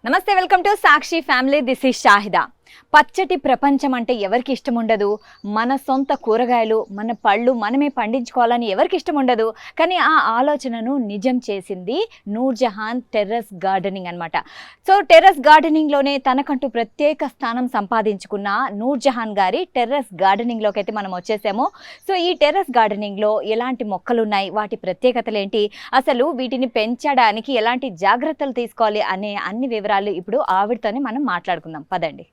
నమస్తే, welcome to Sakshi family. This is Shahida. పచ్చటి ప్రపంచం అంటే ఎవరికి ఇష్టం ఉండదు? మన సొంత కూరగాయలు, మన పళ్ళు మనమే పండించుకోవాలని ఎవరికి ఇష్టం ఉండదు? కానీ ఆ ఆలోచనను నిజం చేసింది నూర్జహాన్ టెర్రస్ గార్డెనింగ్ అనమాట. సో టెర్రస్ గార్డెనింగ్లోనే తనకంటూ ప్రత్యేక స్థానం సంపాదించుకున్న నూర్జహాన్ గారి టెర్రస్ గార్డెనింగ్లోకి అయితే మనం వచ్చేసాము. సో ఈ టెర్రస్ గార్డెనింగ్లో ఎలాంటి మొక్కలు ఉన్నాయి, వాటి ప్రత్యేకతలు ఏంటి, అసలు వీటిని పెంచడానికి ఎలాంటి జాగ్రత్తలు తీసుకోవాలి అనే అన్ని వివరాలు ఇప్పుడు ఆవిడతోనే మనం మాట్లాడుకుందాం. పదండి.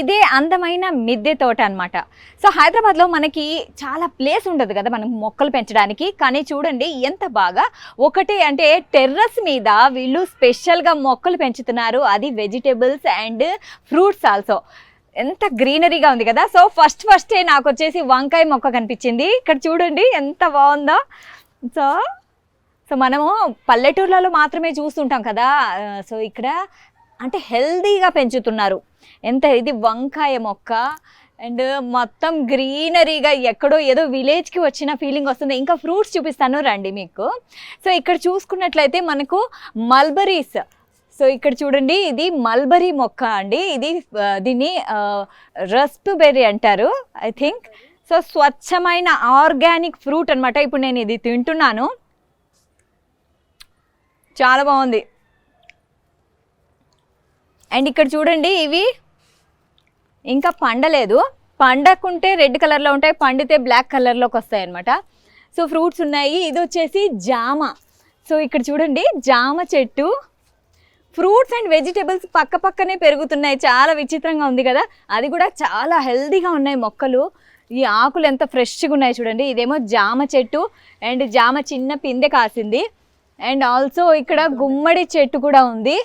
ఇదే అందమైన మిద్దె తోట అనమాట. సో హైదరాబాద్లో మనకి చాలా ప్లేస్ ఉండదు కదా మనం మొక్కలు పెంచడానికి. కానీ చూడండి ఎంత బాగా ఒకటే అంటే టెర్రస్ మీద వీళ్ళు స్పెషల్గా మొక్కలు పెంచుతున్నారు. అది వెజిటేబుల్స్ అండ్ ఫ్రూట్స్ ఆల్సో. ఎంత గ్రీనరీగా ఉంది కదా. సో ఫస్టే నాకు వచ్చేసి వంకాయ మొక్క కనిపించింది. ఇక్కడ చూడండి ఎంత బాగుందో. సో మనము పల్లెటూర్లలో మాత్రమే చూస్తుంటాం కదా. సో ఇక్కడ అంటే హెల్దీగా పెంచుతున్నారు. ఇది వంకాయ మొక్క అండ్ మొత్తం గ్రీనరీగా ఎక్కడో ఏదో విలేజ్కి వచ్చిన ఫీలింగ్ వస్తుంది. ఇంకా ఫ్రూట్స్ చూపిస్తాను రండి మీకు. సో ఇక్కడ చూసుకున్నట్లయితే మనకు మల్బరీస్. సో ఇక్కడ చూడండి, ఇది మల్బరీ మొక్క అండి. దీన్ని రస్ప్బెర్రీ అంటారు ఐ థింక్. సో స్వచ్ఛమైన ఆర్గానిక్ ఫ్రూట్ అనమాట. ఇప్పుడు నేను ఇది తింటున్నాను, చాలా బాగుంది. అండ్ ఇక్కడ చూడండి, ఇవి ఇంకా పండలేదు. పండకుంటే రెడ్ కలర్లో ఉంటాయి, పండితే బ్లాక్ కలర్లోకి వస్తాయి అన్నమాట. సో ఫ్రూట్స్ ఉన్నాయి. ఇది వచ్చేసి జామ. సో ఇక్కడ చూడండి, జామ చెట్టు. ఫ్రూట్స్ అండ్ వెజిటేబుల్స్ పక్క పక్కనే పెరుగుతున్నాయి. చాలా విచిత్రంగా ఉంది కదా. అది కూడా చాలా హెల్దీగా ఉన్నాయి మొక్కలు. ఈ ఆకులు ఎంత ఫ్రెష్గా ఉన్నాయి చూడండి. ఇదేమో జామ చెట్టు అండ్ జామ చిన్న పిందె కాసింది. అండ్ ఆల్సో ఇక్కడ గుమ్మడి చెట్టు కూడా ఉంది.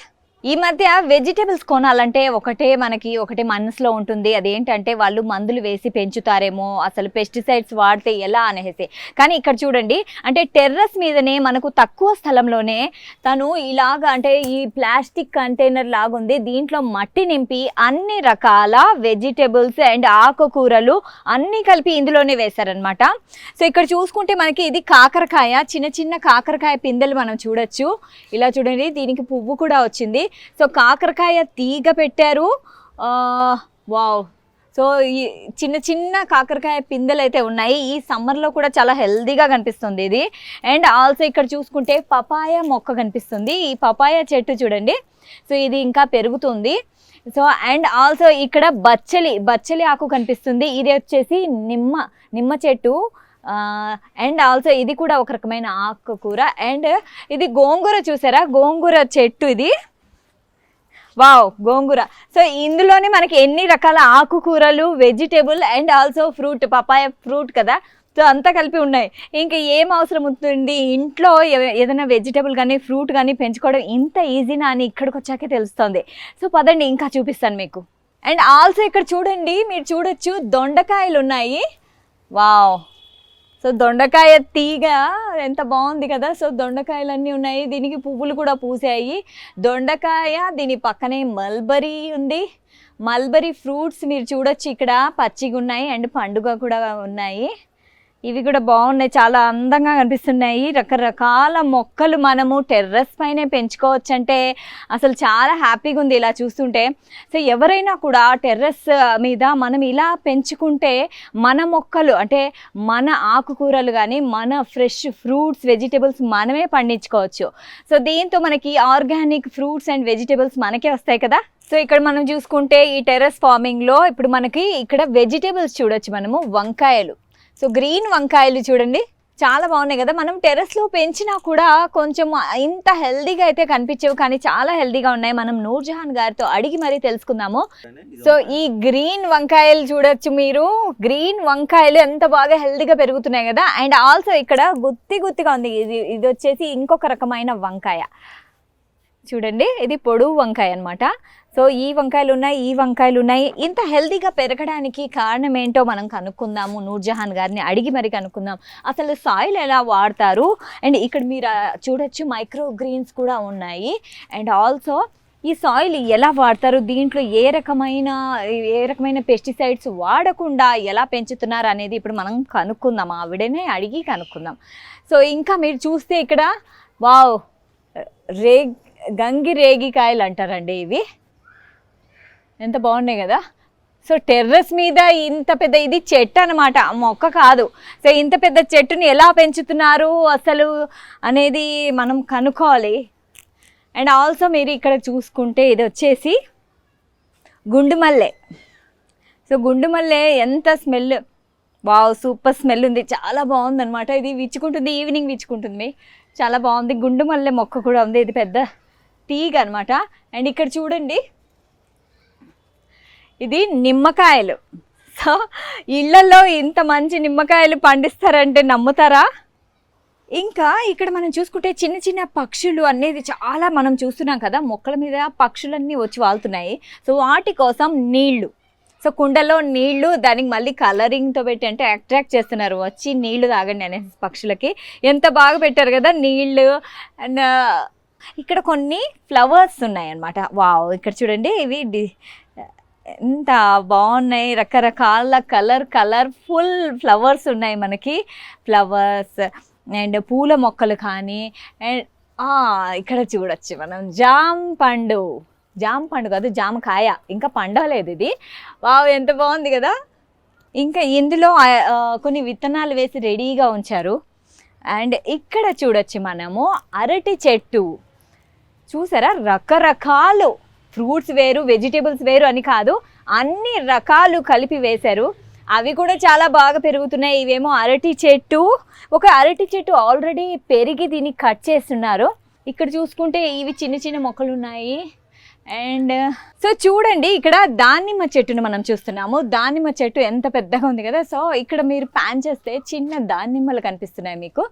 ఈ మధ్య వెజిటేబుల్స్ కొనాలంటే ఒకటే మనసులో ఉంటుంది, అదేంటంటే వాళ్ళు మందులు వేసి పెంచుతారేమో, అసలు పెస్టిసైడ్స్ వాడితే ఎలా అనేసి. కానీ ఇక్కడ చూడండి, అంటే టెర్రస్ మీదనే మనకు తక్కువ స్థలంలోనే తను ఇలాగా అంటే ఈ ప్లాస్టిక్ కంటైనర్ లాగుంది, దీంట్లో మట్టి నింపి అన్ని రకాల వెజిటేబుల్స్ అండ్ ఆకుకూరలు అన్నీ కలిపి ఇందులోనే వేశారనమాట. సో ఇక్కడ చూసుకుంటే మనకి ఇది కాకరకాయ, చిన్న కాకరకాయ పిందెలు మనం చూడొచ్చు. ఇలా చూడండి, దీనికి పువ్వు కూడా వచ్చింది. సో కాకరకాయ తీగ పెట్టారు. వావ్. సో ఈ చిన్న కాకరకాయ పిందెలు అయితే ఉన్నాయి. ఈ సమ్మర్లో కూడా చాలా హెల్దీగా కనిపిస్తుంది ఇది. అండ్ ఆల్సో ఇక్కడ చూసుకుంటే పపాయ మొక్క కనిపిస్తుంది. ఈ పపాయ చెట్టు చూడండి, సో ఇది ఇంకా పెరుగుతుంది. సో అండ్ ఆల్సో ఇక్కడ బచ్చలి ఆకు కనిపిస్తుంది. ఇది వచ్చేసి నిమ్మ చెట్టు. అండ్ ఆల్సో ఇది కూడా ఒక రకమైన ఆకుకూర. అండ్ ఇది గోంగూర, చూసారా, గోంగూర చెట్టు ఇది. వావ్, గోంగూర. సో ఇందులోనే మనకి ఎన్ని రకాల ఆకుకూరలు, vegetable and also fruit, papaya fruit కదా. సో అంతా కలిపి ఉన్నాయి. ఇంకా ఏం అవసరం ఉంటుంది ఇంట్లో ఏదైనా వెజిటేబుల్ కానీ ఫ్రూట్ కానీ పెంచుకోవడం ఇంత ఈజీనా అని ఇక్కడికి వచ్చాకే తెలుస్తుంది. సో పదండి ఇంకా చూపిస్తాను మీకు. అండ్ ఆల్సో ఇక్కడ చూడండి, మీరు చూడొచ్చు దొండకాయలు ఉన్నాయి. వావ్. సో దొండకాయ తీగ ఎంత బాగుంది కదా. సో దొండకాయలన్నీ ఉన్నాయి, దీనికి పువ్వులు కూడా పూసాయి. దొండకాయ, దీని పక్కనే మల్బరీ ఉంది. మల్బరీ ఫ్రూట్స్ మీరు చూడొచ్చు, ఇక్కడ పచ్చిగా ఉన్నాయి అండ్ పండుగ కూడా ఉన్నాయి. ఇవి కూడా బాగున్నాయి, చాలా అందంగా కనిపిస్తున్నాయి. రకరకాల మొక్కలు మనము టెర్రస్ పైనే పెంచుకోవచ్చు అంటే అసలు చాలా హ్యాపీగా ఉంది ఇలా చూస్తుంటే. సో ఎవరైనా కూడా టెర్రస్ మీద మనం ఇలా పెంచుకుంటే మన మొక్కలు అంటే మన ఆకుకూరలు కానీ మన ఫ్రెష్ ఫ్రూట్స్ వెజిటేబుల్స్ మనమే పండించుకోవచ్చు. సో దీంతో మనకి ఆర్గానిక్ ఫ్రూట్స్ అండ్ వెజిటేబుల్స్ మనకే వస్తాయి కదా. సో ఇక్కడ మనం చూసుకుంటే ఈ టెర్రస్ ఫార్మింగ్లో ఇప్పుడు మనకి ఇక్కడ వెజిటేబుల్స్ చూడొచ్చు మనము, వంకాయలు. సో గ్రీన్ వంకాయలు చూడండి చాలా బాగున్నాయి కదా. మనం టెర్రస్లో పెంచినా కూడా కొంచెం ఇంత హెల్దీగా అయితే కనిపించవు, కానీ చాలా హెల్దీగా ఉన్నాయి. మనం నూర్జహాన్ గారితో అడిగి మరీ తెలుసుకుందాము. సో ఈ గ్రీన్ వంకాయలు చూడొచ్చు మీరు, గ్రీన్ వంకాయలు ఎంత బాగా హెల్దీగా పెరుగుతున్నాయి కదా. అండ్ ఆల్సో ఇక్కడ గుత్తిగా ఉంది, ఇది వచ్చేసి ఇంకొక రకమైన వంకాయ చూడండి, ఇది పొడువు వంకాయ అనమాట. సో ఈ వంకాయలు ఉన్నాయి. ఇంత హెల్తీగా పెరగడానికి కారణం ఏంటో మనం కనుక్కుందాము, నూర్జహాన్ గారిని అడిగి మరి కనుక్కుందాం. అసలు సాయిల్ ఎలా వాడతారు, అండ్ ఇక్కడ మీరు చూడొచ్చు మైక్రో గ్రీన్స్ కూడా ఉన్నాయి. అండ్ ఆల్సో ఈ సాయిల్ ఎలా వాడతారు, దీంట్లో ఏ రకమైన పెస్టిసైడ్స్ వాడకుండా ఎలా పెంచుతున్నారు అనేది ఇప్పుడు మనం కనుక్కుందాం, ఆవిడనే అడిగి కనుక్కుందాం. సో ఇంకా మీరు చూస్తే ఇక్కడ వావ్ గంగిరేగికాయలు అంటారండి, ఇవి ఎంత బాగున్నాయి కదా. సో టెర్రస్ మీద ఇంత పెద్ద, ఇది చెట్టు అనమాట, మొక్క కాదు. సో ఇంత పెద్ద చెట్టుని ఎలా పెంచుతున్నారు అసలు అనేది మనం కనుక్కోవాలి. అండ్ ఆల్సో మీరు ఇక్కడ చూసుకుంటే ఇది వచ్చేసి గుండు మల్లె. సో గుండు మల్లె ఎంత స్మెల్, వావ్ సూపర్ స్మెల్ ఉంది, చాలా బాగుంది అనమాట. ఇది విచ్చుకుంటుంది, ఈవినింగ్ విచ్చుకుంటుంది, చాలా బాగుంది. గుండు మల్లె మొక్క కూడా ఉంది, ఇది పెద్ద తీగ అనమాట. అండ్ ఇక్కడ చూడండి ఇది నిమ్మకాయలు. సో ఇళ్లలో ఇంత మంచి నిమ్మకాయలు పండిస్తారంటే నమ్ముతారా? ఇంకా ఇక్కడ మనం చూసుకుంటే చిన్న చిన్న పక్షులు అనేది చాలా మనం చూస్తున్నాం కదా, మొక్కల మీద పక్షులన్నీ వచ్చి వాళ్తున్నాయి. సో వాటి కోసం నీళ్లు, సో కుండలో నీళ్లు, దానికి మళ్ళీ కలరింగ్తో పెట్టి అంటే అట్రాక్ట్ చేస్తున్నారు, వచ్చి నీళ్లు తాగండి అనేసి పక్షులకి. ఎంత బాగా పెట్టారు కదా నీళ్లు. అండ్ ఇక్కడ కొన్ని ఫ్లవర్స్ ఉన్నాయి అన్నమాట. వావ్ ఇక్కడ చూడండి, ఇవి ఎంత బాగున్నాయి, రకరకాల కలర్ఫుల్ ఫ్లవర్స్ ఉన్నాయి మనకి, ఫ్లవర్స్ అండ్ పూల మొక్కలు కానీ. అండ్ ఇక్కడ చూడొచ్చు మనం జామ పండు కాదు, జామకాయ, ఇంకా పండలేదు ఇది. వావ్ ఎంత బాగుంది కదా. ఇంకా ఇందులో కొన్ని విత్తనాలు వేసి రెడీగా ఉంచారు. అండ్ ఇక్కడ చూడొచ్చు మనము అరటి చెట్టు, చూసారా, రకరకాలు ఫ్రూట్స్ వేరు వెజిటేబుల్స్ వేరు అని కాదు, అన్ని రకాలు కలిపి వేశారు. అవి కూడా చాలా బాగా పెరుగుతున్నాయి. ఇవేమో అరటి చెట్టు, ఒక అరటి చెట్టు ఆల్రెడీ పెరిగి దీన్ని కట్ చేస్తున్నారు. ఇక్కడ చూసుకుంటే ఇవి చిన్న చిన్న మొక్కలు ఉన్నాయి. అండ్ సో చూడండి ఇక్కడ దానిమ్మ చెట్టును మనం చూస్తున్నాము. దానిమ్మ చెట్టు ఎంత పెద్దగా ఉంది కదా. సో ఇక్కడ మీరు ప్యాన్ చేస్తే చిన్న దానిమ్మలు కనిపిస్తున్నాయి మీకు.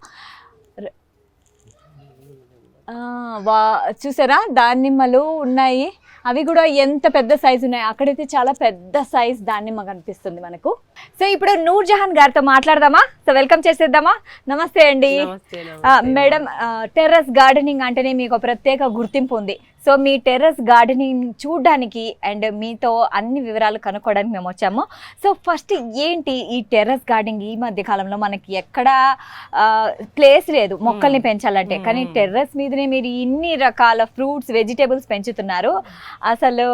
చూసారా దానిమ్మలు ఉన్నాయి, అవి కూడా ఎంత పెద్ద సైజు ఉన్నాయి. అక్కడైతే చాలా పెద్ద సైజ్ దానిమ్మ కనిపిస్తుంది మనకు. సో ఇప్పుడు నూర్జహాన్ గారితో మాట్లాడదామా? సో వెల్కమ్ చేసేద్దామా. నమస్తే అండి మేడం. టెర్రస్ గార్డెనింగ్ అంటేనే మీకు ప్రత్యేక గుర్తింపు ఉంది. సో మీ టెర్రస్ గార్డెనింగ్ చూడడానికి అండ్ మీతో అన్ని వివరాలు కనుక్కోవడానికి మేము వచ్చాము. సో ఫస్ట్ ఏంటి ఈ టెర్రస్ గార్డెనింగ్? ఈ మధ్య కాలంలో మనకి ఎక్కడ ప్లేస్ లేదు మొక్కల్ని పెంచాలంటే, కానీ టెర్రస్ మీదనే మీరు ఇన్ని రకాల ఫ్రూట్స్ వెజిటేబుల్స్ పెంచుతున్నారు. అసలు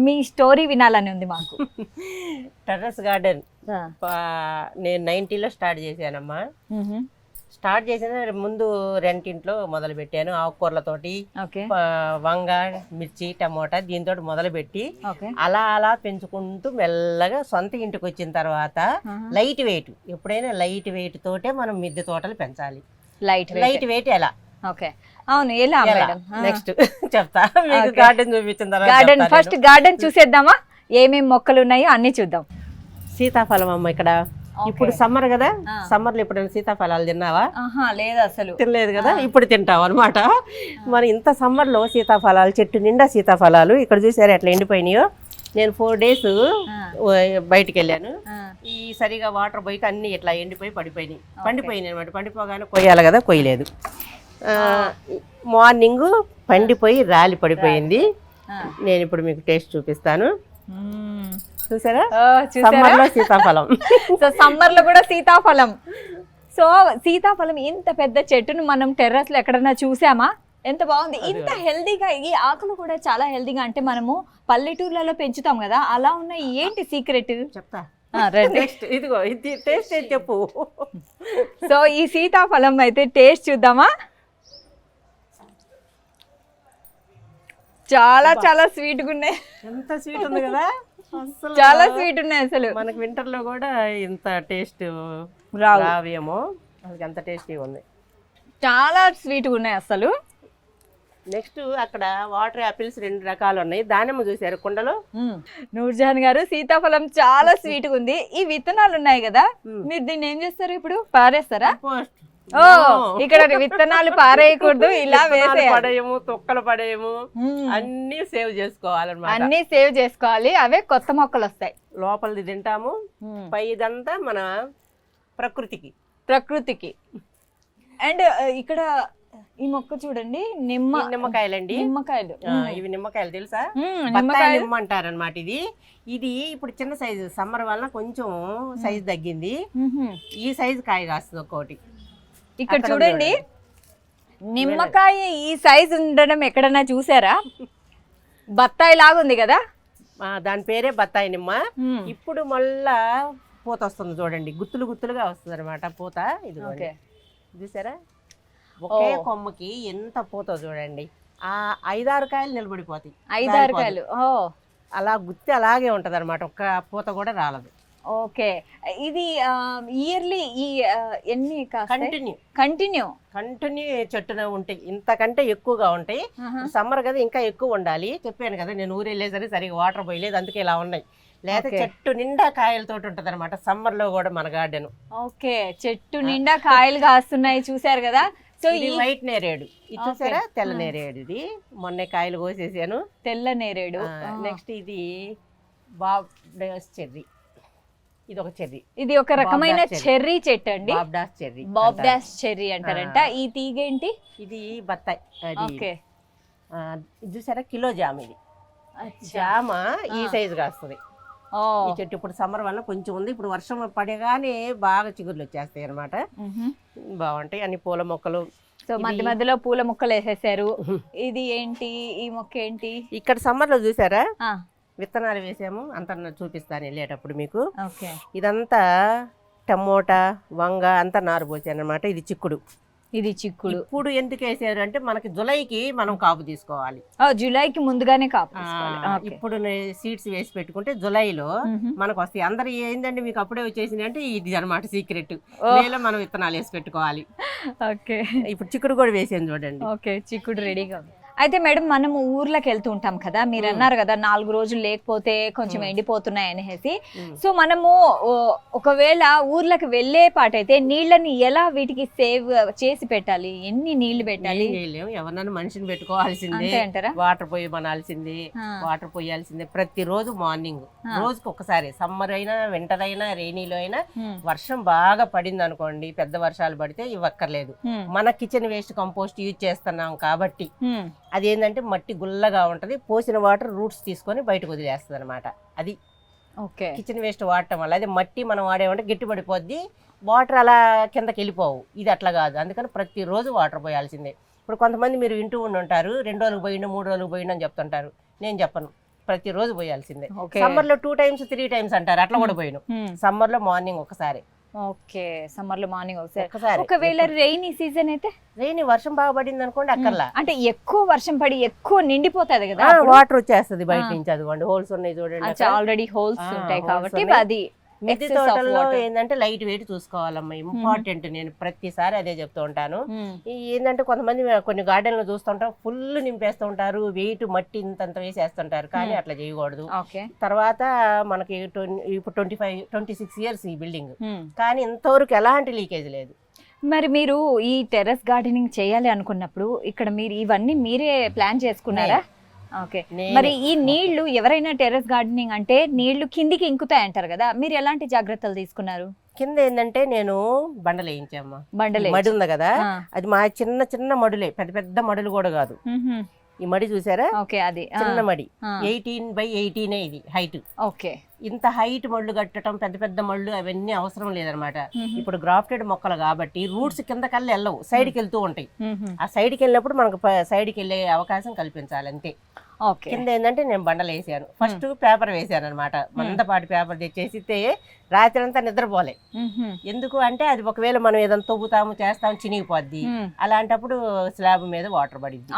మీ స్టోరీ వినాలని ఉంది మాకు. టెర్రస్ గార్డెన్ నేను 90లో స్టార్ట్ చేశానమ్మా. స్టార్ట్ చేసిన ముందు రెంటింట్లో మొదలు పెట్టాను, ఆకుకూరలతోటి, వంగ, మిర్చి, టమోటా, దీంతో మొదలుపెట్టి అలా పెంచుకుంటూ మెల్లగా సొంత ఇంటికి వచ్చిన తర్వాత లైట్ వెయిట్, ఎప్పుడైనా లైట్ వెయిట్ తోటే మనం మిద్దె తోటలు పెంచాలి. లైట్ వెయిట్ ఎలా? అవును, ఎలా మేడం? నెక్స్ట్ చెప్తా మీకు. గార్డెన్ చూపించిన తర్వాత గార్డెన్ ఫస్ట్ గార్డెన్ చూసేద్దామా, ఏమేమి మొక్కలు ఉన్నాయో అన్ని చూద్దాం. సీతాఫలం అమ్మ ఇక్కడ. ఇప్పుడు సమ్మర్ కదా, సమ్మర్ లో ఇప్పుడు సీతాఫలాలు తిన్నావా? లేదు, అసలు తినలేదు కదా, ఇప్పుడు తింటావు అనమాట. మరి ఇంత సమ్మర్ లో సీతాఫలాలు, చెట్టు నిండా సీతాఫలాలు. ఇక్కడ చూసారు ఎట్లా ఎండిపోయినాయో. నేను 4 days బయటికి వెళ్ళాను, ఈ సరిగా వాటర్ పోయి అన్ని ఇట్లా ఎండిపోయి పండిపోయినాయి అనమాట. పండిపోగానే కొయ్యాలి కదా, కొయ్యలేదు. మార్నింగ్ పండిపోయి రాలి పడిపోయింది. నేను ఇప్పుడు మీకు టేస్ట్ చూపిస్తాను. చూసారా, సమ్మర్ లో సీతాఫలం. సో సమ్మర్ లో కూడా సీతాఫలం. సో సీతాఫలం ఇంత పెద్ద చెట్టును మనం టెర్రస్ లో ఎక్కడన్నా చూసామా? ఎంత బాగుంది, ఇంత హెల్దీగా. ఈ ఆకులు కూడా చాలా హెల్దీగా, అంటే మనము పల్లెటూర్లలో పెంచుతాం కదా, అలా ఉన్న ఏంటి సీక్రెట్ చెప్తా. ఇదిగో ఇది టేస్ట్ చెప్పు. సో ఈ సీతాఫలం అయితే టేస్ట్ చూద్దామా? చాలా చాలా స్వీట్గా ఉన్నాయి. ఎంత స్వీట్ ఉంది కదా. అసలు చాలా స్వీట్ ఉన్నాయి అసలు. మనకి వింటర్ లో కూడా ఇంత టేస్ట్ రావేమో, మనకి అంత టేస్టీ ఉంది. చాలా స్వీట్గా ఉన్నాయి అసలు. నెక్స్ట్ అక్కడ వాటర్ యాపిల్స్ 2 రకాలు ఉన్నాయి. దానిమ్మ చూసారు కుండలో. నూర్జహాన్ గారు, సీతాఫలం చాలా స్వీట్గా ఉంది. ఈ విత్తనాలు ఉన్నాయి కదా, మీరు దీన్ని ఏం చేస్తారు ఇప్పుడు? పారేస్తారా? ఓ, ఇక్కడ విత్తనాలు పారేయకూడదు, ఇలా వేసేయాలి. పడేయము, తొక్కలు పడేయము, అన్ని సేవ్ చేసుకోవాలన్నమాట. అన్ని సేవ్ చేసుకోవాలి, అవే కొత్త మొక్కలు వస్తాయి. లోపలిది తింటాము, పైదంతా మన ప్రకృతికి. అండ్ ఇక్కడ ఈ మొక్క చూడండి, నిమ్మకాయలండి. నిమ్మకాయలు, ఇవి నిమ్మకాయలు తెలుసా? బత్తాయి నిమ్మ అంటారనమాట. ఇది ఇప్పుడు చిన్న సైజు, సమ్మర్ వల్ల కొంచెం సైజు తగ్గింది. ఈ సైజు కాయ కాస్తుంది ఒక్కోటి. ఇక్కడ చూడండి, నిమ్మకాయ ఈ సైజు ఉండడం ఎక్కడన్నా చూసారా? బత్తాయి లాగా ఉంది కదా, దాని పేరే బత్తాయి నిమ్మ. ఇప్పుడు మళ్ళా పూత వస్తుంది చూడండి, గుత్తులుగా వస్తుంది అనమాట పూత. ఇది చూసారా, ఒకే కొమ్మకి ఎంత పూత చూడండి. ఆ 5-6 కాయలు నిలబడిపోతాయి. 5-6 కాయలు అలా గుత్తి అలాగే ఉంటది అనమాట, ఒక్క పూత కూడా రాలదు. ఓకే, ఇది ఇయర్లీ ఎన్ని కంటిన్యూ చెట్టున ఉంటాయి, ఇంతకంటే ఎక్కువగా ఉంటాయి. సమ్మర్ కదా ఇంకా ఎక్కువ ఉండాలి. చెప్పాను కదా, నేను ఊరు వెళ్ళేసరికి సరిగా వాటర్ పోయలేదు, అందుకే ఇలా ఉన్నాయి. లేదా చెట్టు నిండా కాయలతో ఉంటది అనమాట సమ్మర్ లో కూడా మన గార్డెన్. ఓకే, చెట్టు నిండా కాయలు కాస్తున్నాయి, చూసారు కదా. సో ఇది వైట్ నేరేడు, ఇది చూసారా, తెల్ల నేరేడు. ఇది మొన్నే కాయలు కోసేసాను, తెల్ల నేరేడు. నెక్స్ట్ ఇది బాబ్డాస్ చెర్రీ, ఇది ఒక చెర్రీ. ఇది ఒక రకమైన చెర్రీ చెట్టు అండి, బాబ్డాస్ చెర్రీ అంటారంట. ఈ తీగ ఏంటి? ఇది బత్తాయి. ఓకే, ఇది చూసారా, కిలో జామ. ఇది జామ ఈ సైజు కాస్తుంది. ఈ చెట్టు ఇప్పుడు సమ్మర్ వల్ల కొంచెం ఉంది, ఇప్పుడు వర్షం పడగానే బాగా చిగుర్లు వచ్చేస్తాయి అనమాట, బాగుంటాయి. అన్ని పూల మొక్కలు. సో మధ్యలో పూల మొక్కలు వేసేసారు. ఇది ఏంటి, ఈ మొక్క ఏంటి? ఇక్కడ సమ్మర్ లో చూసారా, విత్తనాలు వేసాము, అంత చూపిస్తాను వెళ్ళేటప్పుడు మీకు. ఇదంతా టమోటా, వంగ అంతా నారు పోసాను అనమాట. ఇది చిక్కుడు. ఇప్పుడు ఎందుకు వేసారు అంటే, మనకి జులైకి మనం కాపు తీసుకోవాలి. జులైకి ముందుగానే కాపు. ఇప్పుడు సీడ్స్ వేసి పెట్టుకుంటే జులైలో మనకు వస్తాయి. అందరు ఏంటంటే మీకు అప్పుడే వచ్చేసింది అంటే, ఇది అనమాట సీక్రెట్. నేల మనం విత్తనాలు వేసి పెట్టుకోవాలి. ఓకే, ఇప్పుడు చిక్కుడు కూడా వేసాను చూడండి. ఓకే, చిక్కుడు రెడీగా. అయితే మేడం, మనము ఊర్లోకి వెళ్తూ ఉంటాం కదా, మీరు అన్నారు కదా 4 రోజులు లేకపోతే కొంచెం ఎండిపోతున్నాయి అనేసి. సో మనము ఒకవేళ ఊర్లోకి వెళ్ళే పాటైతే నీళ్ళని ఎలా వీటికి సేవ్ చేసి పెట్టాలి? ఎన్ని నీళ్లు పెట్టాలి? ఎవరన్నా మనిషిని పెట్టుకోవాల్సిందే అంటారా? వాటర్ పోయమనాల్సిందే, వాటర్ పోయాల్సిందే ప్రతిరోజు మార్నింగ్. రోజుకి ఒకసారి, సమ్మర్ అయినా వింటర్ అయినా రెయినీలో అయినా. వర్షం బాగా పడింది అనుకోండి, పెద్ద వర్షాలు పడితే ఇవ్వక్కర్లేదు. మన కిచెన్ వేస్ట్ కంపోస్ట్ యూజ్ చేస్తున్నాం కాబట్టి అదేంటంటే మట్టి గుల్లగా ఉంటది, పోసిన వాటర్ రూట్స్ తీసుకొని బయటకు వదిలేస్తుంది అనమాట. అది కిచెన్ వేస్ట్ వాడటం వల్ల. అదే మట్టి మనం వాడేమంటే గట్టిపడిపోద్ది, వాటర్ అలా కిందకి వెళ్ళిపోవు. ఇది అట్లా కాదు, అందుకని ప్రతిరోజు వాటర్ పోయాల్సిందే. ఇప్పుడు కొంతమంది మీరు వింటూ ఉంటారు, 2 రోజులకు పోయిండు, 3 రోజులకు పోయిండు అని చెప్తుంటారు. నేను చెప్పను, ప్రతిరోజు పోయాల్సిందే. సమ్మర్ లో 2 times 3 times అంటారు, అట్లా కూడా పోయిను. సమ్మర్ లో మార్నింగ్ ఒకసారి. ఓకే, సమ్మర్ లో మార్నింగ్ ఒకసారి. ఒకవేళ రెయినీ సీజన్ అయితే, రెయినీ వర్షం బాగా పడింది అనుకోండి, అక్కర్లా. అంటే ఎక్కువ వర్షం పడి ఎక్కువ నిండిపోతుంది కదా, వాటర్ వచ్చేస్తుంది బయట నుంచి. అదిగోండి హోల్స్ ఉన్నాయి చూడండి, ఆల్రెడీ హోల్స్ ఉంటాయి కాబట్టి. అది మిద్దె తోటల్లో ఏంటంటే లైట్ వెయిట్ చూసుకోవాలమ్మా, ఇంపార్టెంట్. నేను ప్రతిసారి అదే చెప్తూ ఉంటాను. ఏంటంటే కొంతమంది కొన్ని గార్డెన్లు చూస్తుంటారు, ఫుల్ నింపేస్తూ ఉంటారు, వెయిట్ మట్టి ఇంతంత వేసేస్తుంటారు, కానీ అట్లా చేయకూడదు. తర్వాత మనకి ఇప్పుడు 26 years ఈ బిల్డింగ్, కానీ ఇంతవరకు ఎలాంటి లీకేజ్ లేదు. మరి మీరు ఈ టెర్రస్ గార్డెనింగ్ చేయాలి అనుకున్నప్పుడు ఇక్కడ మీరు ఇవన్నీ మీరే ప్లాన్ చేసుకున్నారా? ఓకే, మరి ఈ నీళ్లు ఎవరైనా టెర్రస్ గార్డెనింగ్ అంటే నీళ్లు కిందికి ఇంకుతాయి అంటారు కదా, మీరు ఎలాంటి జాగ్రత్తలు తీసుకున్నారు? కింద ఏంటంటే నేను బండలు వేయించామ్మా. మడి ఉంది కదా, అది మా చిన్న మడులే, పెద్ద పెద్ద మడులు కూడా కాదు. ఈ మడి చూసారా, అది చిన్న మడి, 18 by 18 ఇది హైట్. ఓకే, ఇంత హైట్ మళ్ళు కట్టడం, పెద్ద పెద్ద మళ్ళు అవన్నీ అవసరం లేదనమాట. ఇప్పుడు గ్రాఫ్టెడ్ మొక్కలు కాబట్టి రూట్స్ కింద కల్లా వెళ్ళవు, సైడ్కి వెళ్తూ ఉంటాయి. ఆ సైడ్కి వెళ్ళినప్పుడు మనకు సైడ్కి వెళ్ళే అవకాశం కల్పించాలి, అంతే. కింద ఏంటంటే నేను బండలు వేసాను. ఫస్ట్ పేపర్ వేసాను అనమాట, మందపాటి పేపర్ తెచ్చేసితే రాత్రి అంతా నిద్రపోలే. ఎందుకు అంటే అది ఒకవేళ మనం ఏదైనా తవ్వుతాము చేస్తాము చినిగిపోద్ది, అలాంటప్పుడు స్లాబ్ మీద వాటర్ పడిద్ది.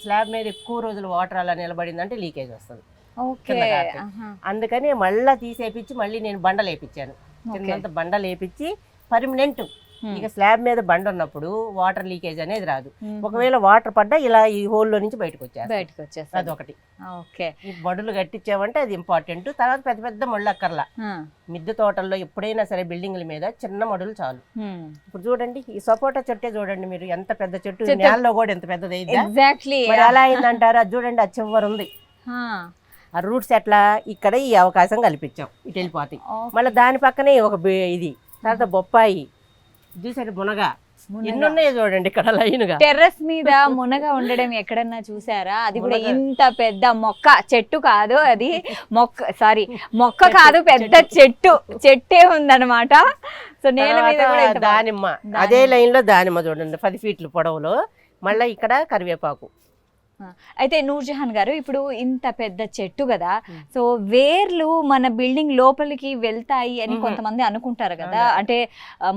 స్లాబ్ మీద ఎక్కువ రోజులు వాటర్ అలా నిలబడిందంటే లీకేజ్ వస్తుంది. ఓకే అందుకని మళ్ళీ తీసేపించి మళ్ళీ నేను బండలు వేయించాను. కిందంతా బండలు వేయించి పర్మనెంట్. ఇక స్లాబ్ మీద బండ ఉన్నప్పుడు వాటర్ లీకేజ్ అనేది రాదు. ఒకవేళ వాటర్ పడ్డా ఇలా ఈ హోల్లో నుంచి బయటకు వచ్చేస్తుంది. అదొకటి. ఈ బడులు కట్టించామంటే అది ఇంపార్టెంట్. తర్వాత పెద్ద పెద్ద మళ్ళు అక్కర్లా. మిద్దె తోటల్లో ఎప్పుడైనా సరే బిల్డింగ్ల మీద చిన్న మడులు చాలు. ఇప్పుడు చూడండి ఈ సపోటా చెట్టే చూడండి మీరు, ఎంత పెద్ద చెట్టు, నేలలో కూడా ఎంత పెద్దది అయింది. మరి అలా అయిందంటారు. అది చూడండి, అది చివరి ఉంది. ఆ రూట్స్ ఎట్లా ఇక్కడ ఈ అవకాశం కల్పించాం, ఇటు వెళ్ళిపోతాయి. మళ్ళీ దాని పక్కనే ఒక ఇది, తర్వాత బొప్పాయి చూసాడు, మునగ, ఎన్ని ఉన్నాయో చూడండి ఇక్కడ లైన్ గా. టెర్రస్ మీద మునగ ఉండడం ఎక్కడన్నా చూసారా? అది కూడా ఇంత పెద్ద మొక్క, చెట్టు కాదు అది, మొక్క కాదు, పెద్ద చెట్టే ఉందన్నమాట. సో నేల మీద కూడా దానిమ్మ, అదే లైన్ లో దానిమ్మ చూడండి 10 ఫీట్లు పొడవులో. మళ్ళీ ఇక్కడ కరివేపాకు. అయితే నూర్జహాన్ గారు, ఇప్పుడు ఇంత పెద్ద చెట్టు కదా, సో వేర్లు మన బిల్డింగ్ లోపలికి వెళ్తాయి అని కొంతమంది అనుకుంటారు కదా, అంటే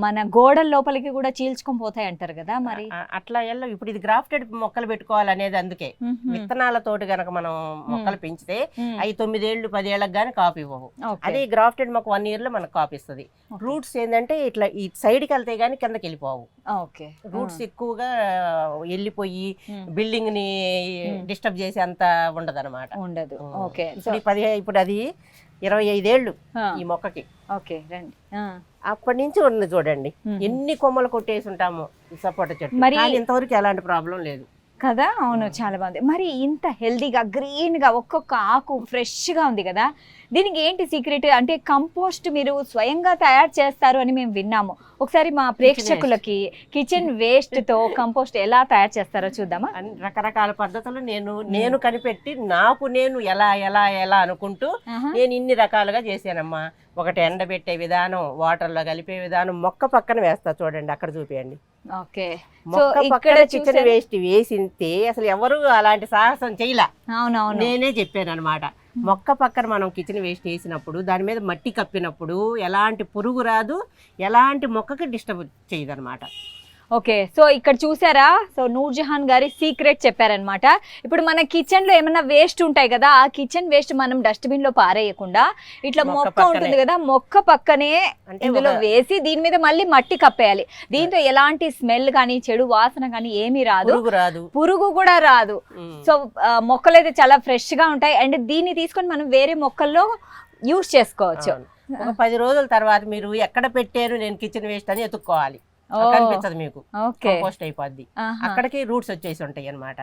మన గోడల లోపలికి కూడా చీల్చుకొని పోతాయి అంటారు కదా, మరి అట్లా ఇప్పుడు ఇది గ్రాఫ్టెడ్ మొక్కలు పెట్టుకోవాలనేది. అందుకే విత్తనాలతోటి గనక మనం మొక్కలు పెంచితే అవి 9 ఏళ్ళు 10 ఏళ్ళకి గానీ కాపు ఇవ్వవు. అదే గ్రాఫ్టెడ్ మొక్క 1 ఇయర్ లో మనకు కాపు ఇస్తుంది. రూట్స్ ఏంటంటే ఇట్లా ఈ సైడ్కి వెళ్తే గానీ కిందకి వెళ్ళిపోవు. రూట్స్ ఎక్కువగా వెళ్ళిపోయి బిల్డింగ్ ని డిస్టర్బ్ చేసి అంత ఉండదు అనమాట. ఇప్పుడు అది 25 ఏళ్ళు ఈ మొక్కకి. అప్పటి నుంచి ఉన్నది చూడండి, ఎన్ని కొమ్మలు కొట్టేసి ఉంటాము ఈ సపోటా చెట్టు. మరి ఇంతవరకు ఎలాంటి ప్రాబ్లం లేదు కదా. అవును, చాలా బాగుంది. మరి ఇంత హెల్దీగా గ్రీన్ గా ఒక్కొక్క ఆకు ఫ్రెష్ గా ఉంది కదా, దీనికి ఏంటి సీక్రెట్? అంటే కంపోస్ట్ మీరు స్వయంగా తయారు చేస్తారు అని మేము విన్నాము. ఒకసారి మా ప్రేక్షకులకి కిచెన్ వేస్ట్ తో కంపోస్ట్ ఎలా తయారు చేస్తారో చూద్దామా? రకరకాల పద్ధతులు నేను కనిపెట్టి నాకు నేను ఎలా ఎలా ఎలా అనుకుంటూ నేను ఇన్ని రకాలుగా చేశానమ్మా. ఒకటి ఎండబెట్టే విధానం, వాటర్ లో కలిపే విధానం, మొక్క పక్కన వేస్తా చూడండి, అక్కడ చూపియండి. మొక్క పక్కన కిచెన్ వేస్ట్ వేసింటే అసలు ఎవరు అలాంటి సాహసం చేయలే. నేనే చెప్పాను అనమాట. మొక్క పక్కన మనం కిచెన్ వేస్ట్ వేసినప్పుడు దాని మీద మట్టి కప్పినప్పుడు ఎలాంటి పురుగు రాదు, ఎలాంటి మొక్కకి డిస్టర్బ్ చేయదు అనమాట. ఓకే, సో ఇక్కడ చూసారా, సో నూర్జహాన్ గారి సీక్రెట్ చెప్పారనమాట. ఇప్పుడు మన కిచెన్ లో ఏమైనా వేస్ట్ ఉంటాయి కదా, ఆ కిచెన్ వేస్ట్ మనం డస్ట్బిన్ లో పారేయకుండా ఇట్లా మొక్క ఉంటుంది కదా, మొక్క పక్కనే ఇందులో వేసి దీని మీద మళ్ళీ మట్టి కప్పేయాలి. దీంతో ఎలాంటి స్మెల్ కానీ చెడు వాసన కానీ ఏమీ రాదు, పురుగు కూడా రాదు. సో మొక్కలు అయితే చాలా ఫ్రెష్ గా ఉంటాయి. అండ్ దీన్ని తీసుకొని మనం వేరే మొక్కల్లో యూజ్ చేసుకోవచ్చు. ఒక 10 రోజుల తర్వాత మీరు ఎక్కడ పెట్టారు నేను కిచెన్ వేస్ట్ అని ఎత్తుక్కోవాలి, కనిపించదు మీకు, కంపోస్ట్ అయిపోద్ది. అక్కడికి రూట్స్ వచ్చేసి ఉంటాయి అన్నమాట.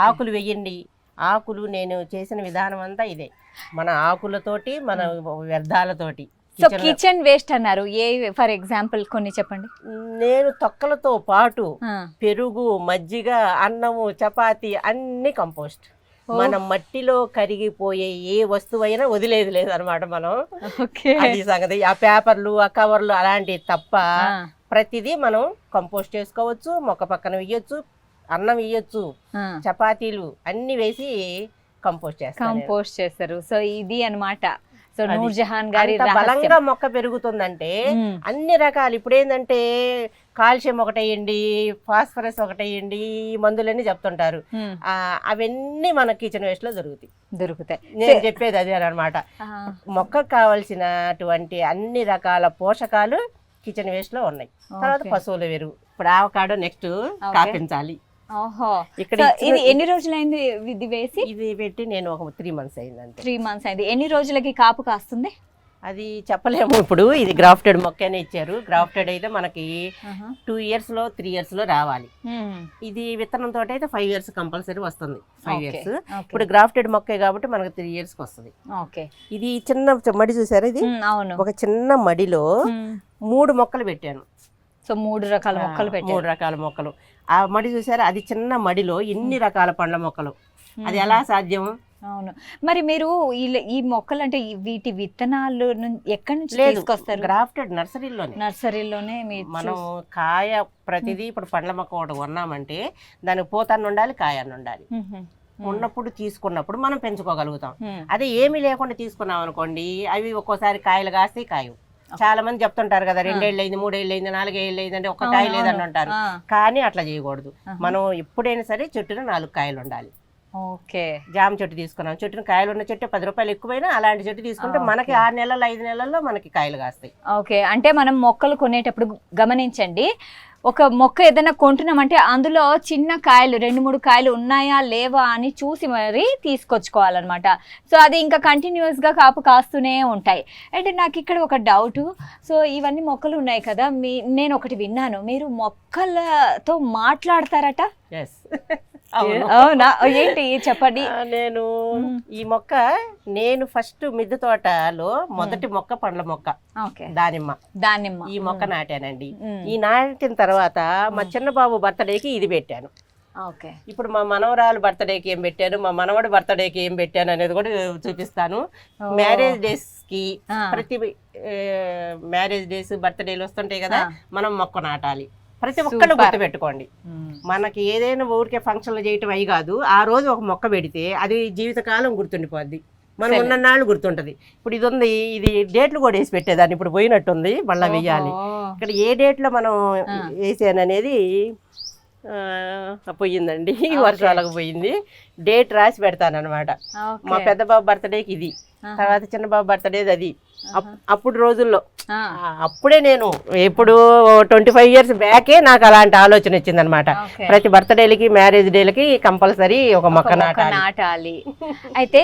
ఆకులు వేయండి. ఆకులు నేను చేసిన విధానం అంతా ఇదే, మన ఆకులతోటి మన వ్యర్థాలతోటి. సో కిచెన్ వేస్ట్ అన్నారు, ఏ ఫర్ ఎగ్జాంపుల్ కొన్ని చెప్పండి. నేను తొక్కలతో పాటు పెరుగు, మజ్జిగ, అన్నము, చపాతి అన్ని కంపోస్ట్. మన మట్టిలో కరిగిపోయే ఏ వస్తువైనా వదిలేదు లేదు అనమాట మనం. అది సంగతి. ఆ పేపర్లు, ఆ కవర్లు అలాంటివి తప్ప ప్రతిదీ మనం కంపోస్ట్ చేసుకోవచ్చు. మొక్క పక్కన వేయొచ్చు, అన్నం వేయొచ్చు, చపాతీలు అన్ని వేసి కంపోస్ట్ చేస్తారు. సో ఇది అన్నమాట. సో నూర్జహాన్ గారి బలంగా మొక్క పెరుగుతుందంటే అన్ని రకాలు. ఇప్పుడు ఏంటంటే కాల్షియం ఒకటేయండి, ఫాస్ఫరస్ ఒకటేయండి, ఈ మందులన్నీ చెప్తుంటారు. అవన్నీ మన కిచెన్ వేస్ట్ లో దొరుకుతాయి. నేను చెప్పేది అదే అనమాట. మొక్కకు కావాల్సినటువంటి అన్ని రకాల పోషకాలు కిచెన్ వేస్ట్ లో ఉన్నాయి. తర్వాత పశువుల ఎరువు. ఇప్పుడు ఆవకాడో నెక్స్ట్ కాపించాలి. ఇక్కడ ఇది ఎన్ని రోజులైంది ఇది వేసి? ఇది పెట్టి నేను ఒక 3 months అయింది అంతే. 3 months అయింది. ఎన్ని రోజులకి కాపు కాస్తుంది? అది చెప్పలేము. ఇప్పుడు ఇది గ్రాఫ్టెడ్ మొక్కనే ఇచ్చారు. గ్రాఫ్టెడ్ అయితే మనకి 2 years లో 3 years లో రావాలి. ఇది విత్తనంతో అయితే 5 years కంపల్సరీ వస్తుంది. 5 years. ఇప్పుడు గ్రాఫ్టెడ్ మొక్కే కాబట్టి మనకు 3 years కి వస్తుంది. ఇది చిన్న మడి చూసారా, ఇది ఒక చిన్న మడిలో 3 మొక్కలు పెట్టాను. సో 3 రకాల మొక్కలు పెట్టాను. 3 రకాల మొక్కలు. ఆ మడి చూసారా, అది చిన్న మడిలో ఎన్ని రకాల పండ్ల మొక్కలు. అది ఎలా సాధ్యం? అవును. మరి మీరు ఈ మొక్కలు అంటే వీటి విత్తనాలు ఎక్కడి నుంచి తీసుకొస్తారు? గ్రాఫ్టెడ్ నర్సరీలోనే. మనం కాయ ప్రతిదీ ఇప్పుడు పండ్ల మొక్క ఒకటి కొన్నామంటే దానికి పూతన్న ఉండాలి, కాయన్న ఉండాలి. ఉన్నప్పుడు తీసుకున్నప్పుడు మనం పెంచుకోగలుగుతాం. అదే ఏమీ లేకుండా తీసుకున్నాం అనుకోండి, అవి ఒక్కోసారి కాయలు కాస్తే కాయవు. చాలా మంది చెప్తుంటారు కదా, 2 ఏళ్ళు అయింది, 3 ఏళ్ళు అయింది, 4 ఏళ్ళు అయింది అంటే ఒక్క కాయ లేదని అంటారు. కానీ అట్లా చేయకూడదు. మనం ఎప్పుడైనా సరే చెట్టున 4 కాయలు ఉండాలి. ఓకే. జామ చెట్టు తీసుకున్నాం, చెట్టుని కాయలు ఉన్న చెట్టు 10 రూపాయలు ఎక్కువైనా అలాంటి చెట్టు తీసుకుంటే మనకి 6 నెలలు 5 నెలల్లో మనకి కాయలు కాస్తాయి. ఓకే, అంటే మనం మొక్కలు కొనేటప్పుడు గమనించండి, ఒక మొక్క ఏదైనా కొంటున్నామంటే అందులో చిన్న కాయలు 2-3 కాయలు ఉన్నాయా లేవా అని చూసి మరి తీసుకొచ్చుకోవాలన్నమాట. సో అది ఇంకా కంటిన్యూస్గా కాపు కాస్తూనే ఉంటాయి. అంటే నాకు ఇక్కడ ఒక డౌటు, సో ఇవన్నీ మొక్కలు ఉన్నాయి కదా, నేను ఒకటి విన్నాను, మీరు మొక్కలతో మాట్లాడతారట? అవునా, ఏంటి చెప్పండి. నేను ఈ మొక్క నేను ఫస్ట్ మిద్దె తోటలో మొదటి మొక్క పండ్ల మొక్క దానిమ్మ ఈ మొక్క నాటానండి. ఈ నాటిన తర్వాత మా చిన్న బాబు బర్త్డేకి ఇది పెట్టాను. ఇప్పుడు మా మనవరాలు బర్త్డేకి ఏం పెట్టాను, మా మనవడు బర్త్డేకి ఏం పెట్టాను అనేది కూడా చూపిస్తాను. మ్యారేజ్ డేస్ కి ప్రతి మ్యారేజ్ డేస్ బర్త్డేలు వస్తుంటాయి కదా, మనం మొక్క నాటాలి. ప్రతి ఒక్కళ్ళు గుర్తు పెట్టుకోండి, మనకి ఏదైనా ఊరికే ఫంక్షన్లు చేయటం అయి కాదు, ఆ రోజు ఒక మొక్క పెడితే అది జీవితకాలం గుర్తుండిపోద్ది, మనం ఉన్నన్నాళ్ళు గుర్తుంటది. ఇప్పుడు ఇది ఉంది, ఇది డేట్లు కూడా వేసి పెట్టేదాన్ని, ఇప్పుడు పోయినట్టుంది, మళ్ళీ వెయ్యాలి. ఇక్కడ ఏ డేట్లో మనం వేసాను అనేది పోయిందండి, వర్షాలకు పోయింది. డేట్ రాసి పెడతాను అనమాట. మా పెద్ద బాబు బర్త్డేకి ఇది, తర్వాత చిన్న బాబు బర్త్డేది అది. అప్పుడు రోజుల్లో అప్పుడే నేను ఎప్పుడు 25 years బ్యాకే నాకు అలాంటి ఆలోచన వచ్చింది అనమాట. ప్రతి బర్త్డేలకి మ్యారేజ్ డేలకి కంపల్సరీ ఒక మొక్క నాటాలి. అయితే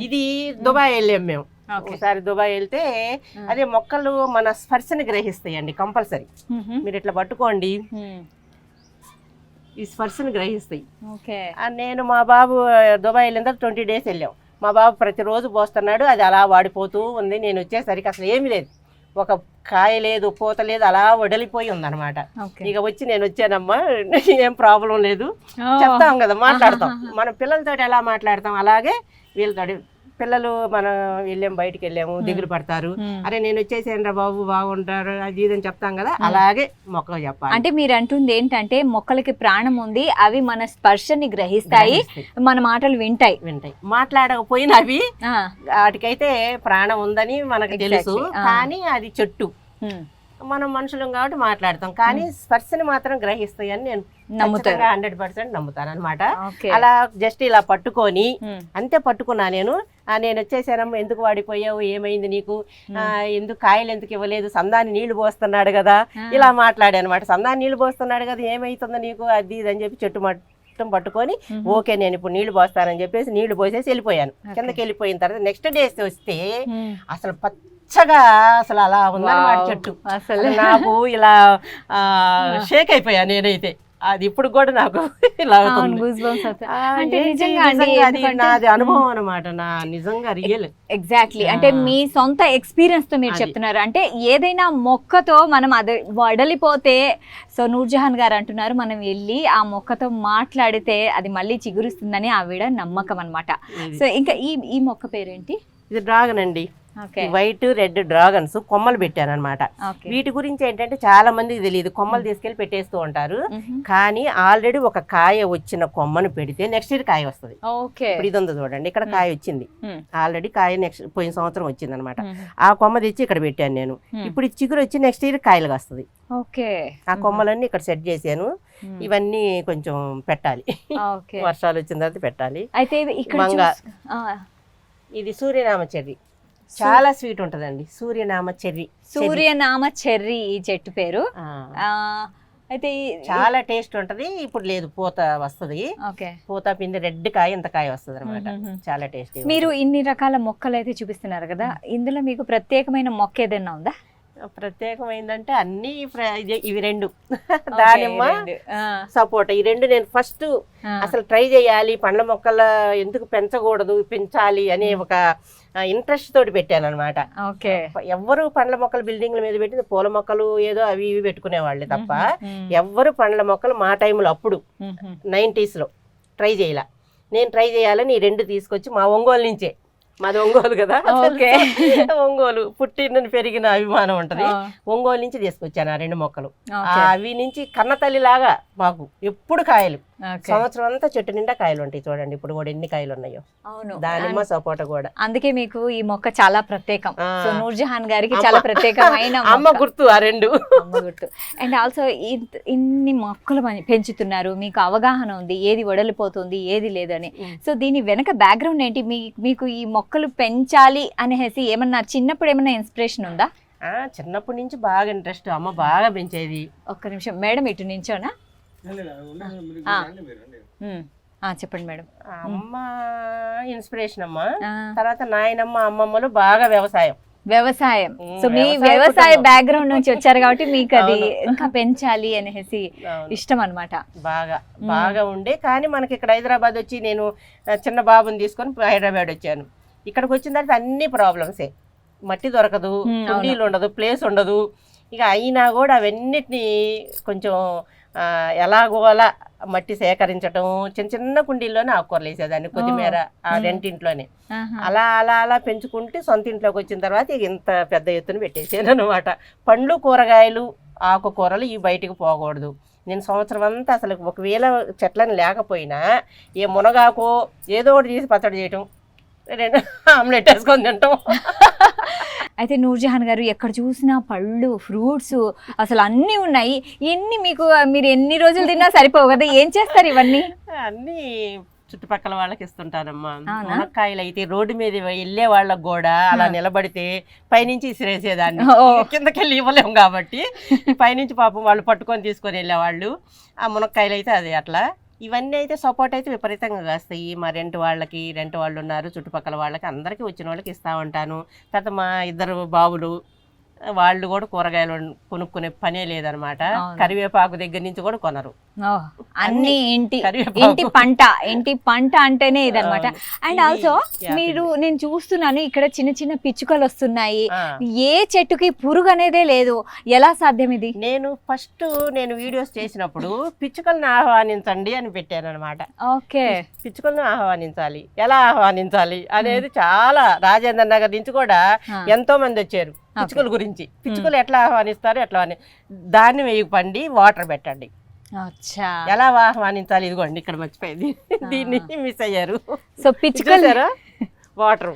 ఇది దుబాయ్ వెళ్ళాం మేము ఒకసారి. దుబాయ్ వెళ్తే అదే మొక్కలు మన స్పర్శని గ్రహిస్తాయండి కంపల్సరీ. మీరు ఇట్లా పట్టుకోండి, ఈ స్పర్శని గ్రహిస్తాయి. నేను మా బాబు దుబాయ్ వెళ్ళిన తర్వాత 20 days వెళ్ళాం. మా బాబు ప్రతిరోజు పోస్తున్నాడు, అది అలా వాడిపోతూ ఉంది. నేను వచ్చేసరికి అసలు ఏమీ లేదు, ఒక కాయ లేదు, పూత లేదు, అలా వడలిపోయి ఉందన్నమాట. ఇక వచ్చి నేను వచ్చానమ్మా, ఏం ప్రాబ్లం లేదు చెప్తాం కదా, మాట్లాడతాం. మన పిల్లలతో ఎలా మాట్లాడతాం అలాగే వీళ్ళతో. పిల్లలు మనం వెళ్ళాము, బయటికి వెళ్ళాము, దిగులు పడతారు, అరే నేను వచ్చేసాను బాబు బాగుంటారు అది ఇదని చెప్తాం కదా, అలాగే మొక్కలు చెప్పాలి. అంటే మీరు అంటుంది ఏంటంటే మొక్కలకి ప్రాణం ఉంది, అవి మన స్పర్శని గ్రహిస్తాయి, మన మాటలు వింటాయి. మాట్లాడకపోయినా అవి వాటికైతే ప్రాణం ఉందని మనకు తెలుసు, కానీ అది చెట్టు, మనం మనుషులం కాబట్టి మాట్లాడతాం, కానీ స్పర్శని మాత్రం గ్రహిస్తాయి అని నేను 100% నమ్ముతాను అనమాట. అలా జస్ట్ ఇలా పట్టుకొని అంతే పట్టుకున్నా నేను. నేను వచ్చేసానమ్మా, ఎందుకు వాడిపోయావు, ఏమైంది నీకు, ఎందుకు కాయలు ఎందుకు ఇవ్వలేదు, సందాన్ని నీళ్లు పోస్తున్నాడు కదా, ఇలా మాట్లాడాను అనమాట. సందాన్ని నీళ్లు పోస్తున్నాడు కదా, ఏమైతుందో నీకు అది ఇది అని చెప్పి చెట్టు మొత్తం పట్టుకొని ఓకే నేను ఇప్పుడు నీళ్లు పోస్తానని చెప్పేసి నీళ్లు పోసేసి వెళ్ళిపోయాను. కిందకి వెళ్ళిపోయిన తర్వాత నెక్స్ట్ డేస్ వస్తే అసలు పచ్చగా అసలు అలా ఉందన్నమాట చెట్టు. అసలు నాకు ఇలా షేక్ అయిపోయా నేనైతే. అది ఇప్పుడు కూడా నాకు ఇలా నాది అనుభవం అనమాట, నా నిజంగా రియల్. ఎగ్జాక్ట్లీ, అంటే మీ సొంత ఎక్స్పీరియన్స్ తో మీరు చెప్తున్నారు. అంటే ఏదైనా మొక్కతో మనం అది వడలిపోతే, సో నూర్జహాన్ గారు అంటున్నారు మనం వెళ్ళి ఆ మొక్కతో మాట్లాడితే అది మళ్ళీ చిగురుస్తుందని ఆవిడ నమ్మకం అనమాట. సో ఇంకా ఈ మొక్క పేరేంటి? ఇది డ్రాగన్ అండి, వైట్ రెడ్ డ్రాగన్స్ కొమ్మలు పెట్టాను అనమాట. వీటి గురించి ఏంటంటే చాలా మందికి తెలియదు, కొమ్మలు తీసుకెళ్లి పెట్టేస్తూ ఉంటారు, కానీ ఆల్రెడీ ఒక కాయ వచ్చిన కొమ్మను పెడితే నెక్స్ట్ ఇయర్ కాయ వస్తుంది. ఇప్పుడు ఇది ఉంది చూడండి, ఇక్కడ కాయ వచ్చింది ఆల్రెడీ, కాయ నెక్స్ట్ పోయిన సంవత్సరం వచ్చింది అనమాట. ఆ కొమ్మ తెచ్చి ఇక్కడ పెట్టాను నేను. ఇప్పుడు చిగురు వచ్చి నెక్స్ట్ ఇయర్ కాయలు వస్తుంది. ఆ కొమ్మలన్నీ ఇక్కడ సెట్ చేశాను. ఇవన్నీ కొంచెం పెట్టాలి, వర్షాలు వచ్చిన తర్వాత పెట్టాలి. అయితే ఇది సూర్యనామ చెర్రీ, చాలా స్వీట్ ఉంటదండి. సూర్యనామ చెర్రీ ఈ చెట్టు పేరు. అయితే చాలా టేస్ట్ ఉంటది. ఇప్పుడు లేదు, పూత వస్తుంది, పూత పిండి రెడ్ కాయ ఇంత కాయ వస్తుంది అనమాట, చాలా టేస్ట్. మీరు ఇన్ని రకాల మొక్కలు అయితే చూపిస్తున్నారు కదా, ఇందులో మీకు ప్రత్యేకమైన మొక్క ఏదైనా ఉందా? ప్రత్యేకమైందంటే అన్ని ఇవి రెండు, దానిమ్మ సపోటా, ఈ రెండు నేను ఫస్ట్ అసలు ట్రై చేయాలి, పండ్ల మొక్కల ఎందుకు పెంచకూడదు, పెంచాలి అనే ఒక ఇంట్రెస్ట్ తోటి పెట్టాను అనమాట. ఎవ్వరు పండ్ల మొక్కలు బిల్డింగ్ల మీద పెట్టి పూల మొక్కలు ఏదో అవి ఇవి పెట్టుకునేవాళ్ళే తప్ప ఎవ్వరు పండ్ల మొక్కలు మా టైంలో అప్పుడు 90s లో ట్రై చేయాల. నేను ట్రై చేయాలని ఈ రెండు తీసుకొచ్చి మా ఒంగోలు నుంచే, మాది ఒంగోలు కదా, ఒంగోలు పుట్టిన పెరిగిన అభిమానం ఉంటది, ఒంగోలు నుంచి తీసుకొచ్చాను ఆ రెండు మొక్కలు. అవి నుంచి కన్నతల్లి లాగా మాకు ఎప్పుడు కాయలు. సంవత్సరం అంతా చెట్టు నిండా కాయలు ఉంటాయి. చూడండి ఇప్పుడు కూడా ఎన్ని కాయలు ఉన్నాయో. అవును, దానిమ్మ సపోటా కూడా. అందుకే మీకు ఈ మొక్క చాలా ప్రత్యేకం. సో నూర్జహాన్ గారికి చాలా ప్రత్యేకమైన అమ్మ గుర్తు ఆ రెండు. అమ్మ గుర్తు. అండ్ ఆల్సో ఇన్ని మొక్కలు పెంచుతున్నారు, మీకు అవగాహన ఉంది ఏది వడలిపోతుంది ఏది లేదని. సో దీని వెనక బ్యాక్గ్రౌండ్ ఏంటి? మీకు ఈ మొక్కలు పెంచాలి అనేసి ఏమన్నా చిన్నప్పుడు ఏమన్నా ఇన్స్పిరేషన్ ఉందా? చిన్నప్పటి నుంచి బాగా ఇంట్రెస్ట్, అమ్మ బాగా పెంచేది. ఒక్క నిమిషం మేడం, ఇటు నించోనా? చెప్పండి మేడం. అమ్మ ఇన్స్పిరేషన్ అమ్మ. తర్వాత నాయనమ్మ అమ్మమ్మలు బాగా వ్యవసాయం. సో మీ వ్యవసాయ బ్యాక్గ్రౌండ్ నుంచి వచ్చారు కాబట్టి మీకు అది ఇంకా పెంచాలి అనేసి ఇష్టం అన్నమాట. బాగా ఉండే. కానీ మనకి ఇక్కడ హైదరాబాద్ వచ్చి నేను చిన్న బాబుని తీసుకొని హైదరాబాద్ వచ్చాను. ఇక్కడికి వచ్చిన తర్వాత అన్ని ప్రాబ్లమ్సే. మట్టి దొరకదు, కుండీలు ఉండదు, ప్లేస్ ఉండదు. ఇక అయినా కూడా అవన్నిటిని కొంచెం ఎలాగోలా మట్టి సేకరించడం, చిన్న చిన్న కుండీల్లోనే ఆకుకూరలు వేసేదాన్ని, కొద్దిమేర ఆ రెంటింట్లోనే. అలా అలా అలా పెంచుకుంటే సొంత ఇంట్లోకి వచ్చిన తర్వాత ఇక ఇంత పెద్ద ఎత్తున పెట్టేసాను అనమాట. పండ్లు, కూరగాయలు, ఆకుకూరలు ఇవి బయటికి పోకూడదు. నేను సంవత్సరం అంతా అసలు ఒకవేళ చెట్లను లేకపోయినా ఏ మునగాకో ఏదో ఒకటి తీసి పచ్చడి చేయటం, ఆమ్లెట్ వేసుకొని తింటాం. అయితే నూర్జహాన్ గారు ఎక్కడ చూసినా పళ్ళు, ఫ్రూట్స్ అసలు అన్నీ ఉన్నాయి. ఇన్ని మీరు ఎన్ని రోజులు తిన్నా సరిపోవు కదా, ఏం చేస్తారు ఇవన్నీ? అన్నీ చుట్టుపక్కల వాళ్ళకి ఇస్తుంటారమ్మా. మునక్కాయలు అయితే రోడ్డు మీద వెళ్ళే వాళ్ళకి కూడా అలా నిలబడితే పైనుంచి ఇసిరేసేదాన్ని, కిందకెళ్ళి ఇవ్వలేము కాబట్టి పైనుంచి పాపం వాళ్ళు పట్టుకొని తీసుకొని వెళ్ళేవాళ్ళు. ఆ మునక్కాయలు అయితే అది అట్లా. ఇవన్నీ అయితే సపోర్ట్ అయితే విపరీతంగా కాస్తాయి. మా రెంట్ వాళ్ళు ఉన్నారు, చుట్టుపక్కల వాళ్ళకి అందరికీ వచ్చిన వాళ్ళకి ఇస్తూ ఉంటాను. తర్వాత మా 2 బాబులు వాళ్ళు కూడా కూరగాయలు కొనుక్కునే పనే లేదనమాట. కరివేపాకు దగ్గర నుంచి కూడా కొనరు. అన్ని ఇంటి పంట అంటేనే ఇదనమాట. అండ్ ఆల్సో నేను చూస్తున్నాను ఇక్కడ చిన్న చిన్న పిచ్చుకలు వస్తున్నాయి. ఏ చెట్టుకి పురుగు అనేదే లేదు, ఎలా సాధ్యం ఇది? ఫస్ట్ నేను వీడియోస్ చేసినప్పుడు పిచ్చుకలను ఆహ్వానించండి అని పెట్టాను అనమాట. ఓకే, పిచ్చుకలను ఆహ్వానించాలి, ఎలా ఆహ్వానించాలి అనేది చాలా రాజేంద్ర నగర్ నుంచి కూడా ఎంతో మంది వచ్చారు పిచ్చుకల గురించి. పిచ్చుకలు ఎట్లా ఆహ్వానిస్తారు, ఎట్లా దాన్ని వేయకండి, వాటర్ పెట్టండి. ఎలా ఆహ్వానించాలి, ఇదిగోండి ఇక్కడ మర్చిపోయింది, దీన్ని మిస్ అయ్యారు. సో పిచ్చుకలు వాటర్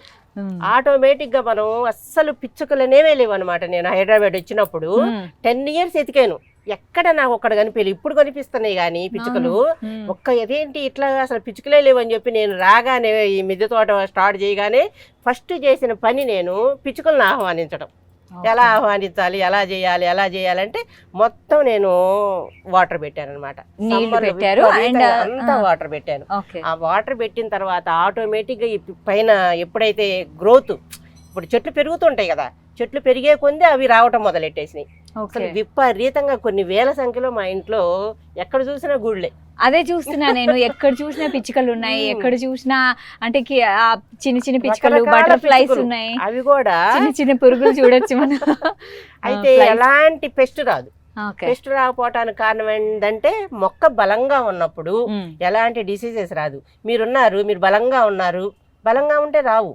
ఆటోమేటిక్ గా మనం అస్సలు పిచ్చుకలనేవే లేవు అనమాట. నేను హైదరాబాద్ వచ్చినప్పుడు 10 years ఎతికాను, ఎక్కడ నాకు ఒక్కడ కనిపించలేదు. ఇప్పుడు కనిపిస్తున్నాయి కానీ పిచ్చుకలు అదేంటి ఇట్లా అసలు పిచ్చుకలే లేవని చెప్పి నేను రాగానే ఈ మిద్దె తోట స్టార్ట్ చేయగానే ఫస్ట్ చేసిన పని నేను పిచ్చుకలను ఆహ్వానించడం. ఎలా ఆహ్వానించాలి, ఎలా చేయాలంటే మొత్తం నేను వాటర్ పెట్టాను అనమాట. అంతా వాటర్ పెట్టాను. ఆ వాటర్ పెట్టిన తర్వాత ఆటోమేటిక్ గా పైన ఎప్పుడైతే గ్రోత్, ఇప్పుడు చెట్లు పెరుగుతుంటాయి కదా, చెట్లు పెరిగే కొంది అవి రావటం మొదలెట్టేసినాయి. అసలు విపరీతంగా కొన్ని వేల సంఖ్యలో మా ఇంట్లో ఎక్కడ చూసినా గుళ్ళే. అదే చూస్తున్నా నేను, ఎక్కడ చూసినా పిచ్చుకలు ఉన్నాయి, ఎక్కడ చూసినా అంటే చిన్న చిన్న పిచ్చుకలు, బటర్ఫ్లైస్ ఉన్నాయి, అవి కూడా చిన్న చిన్న పురుగులు చూడొచ్చు మనం. అయితే ఎలాంటి పెస్ట్ రాదు. పెస్ట్ రాకపోవటానికి కారణం ఏంటంటే మొక్క బలంగా ఉన్నప్పుడు ఎలాంటి డిసీజెస్ రాదు. మీరు బలంగా ఉన్నారు, బలంగా ఉంటే రావు.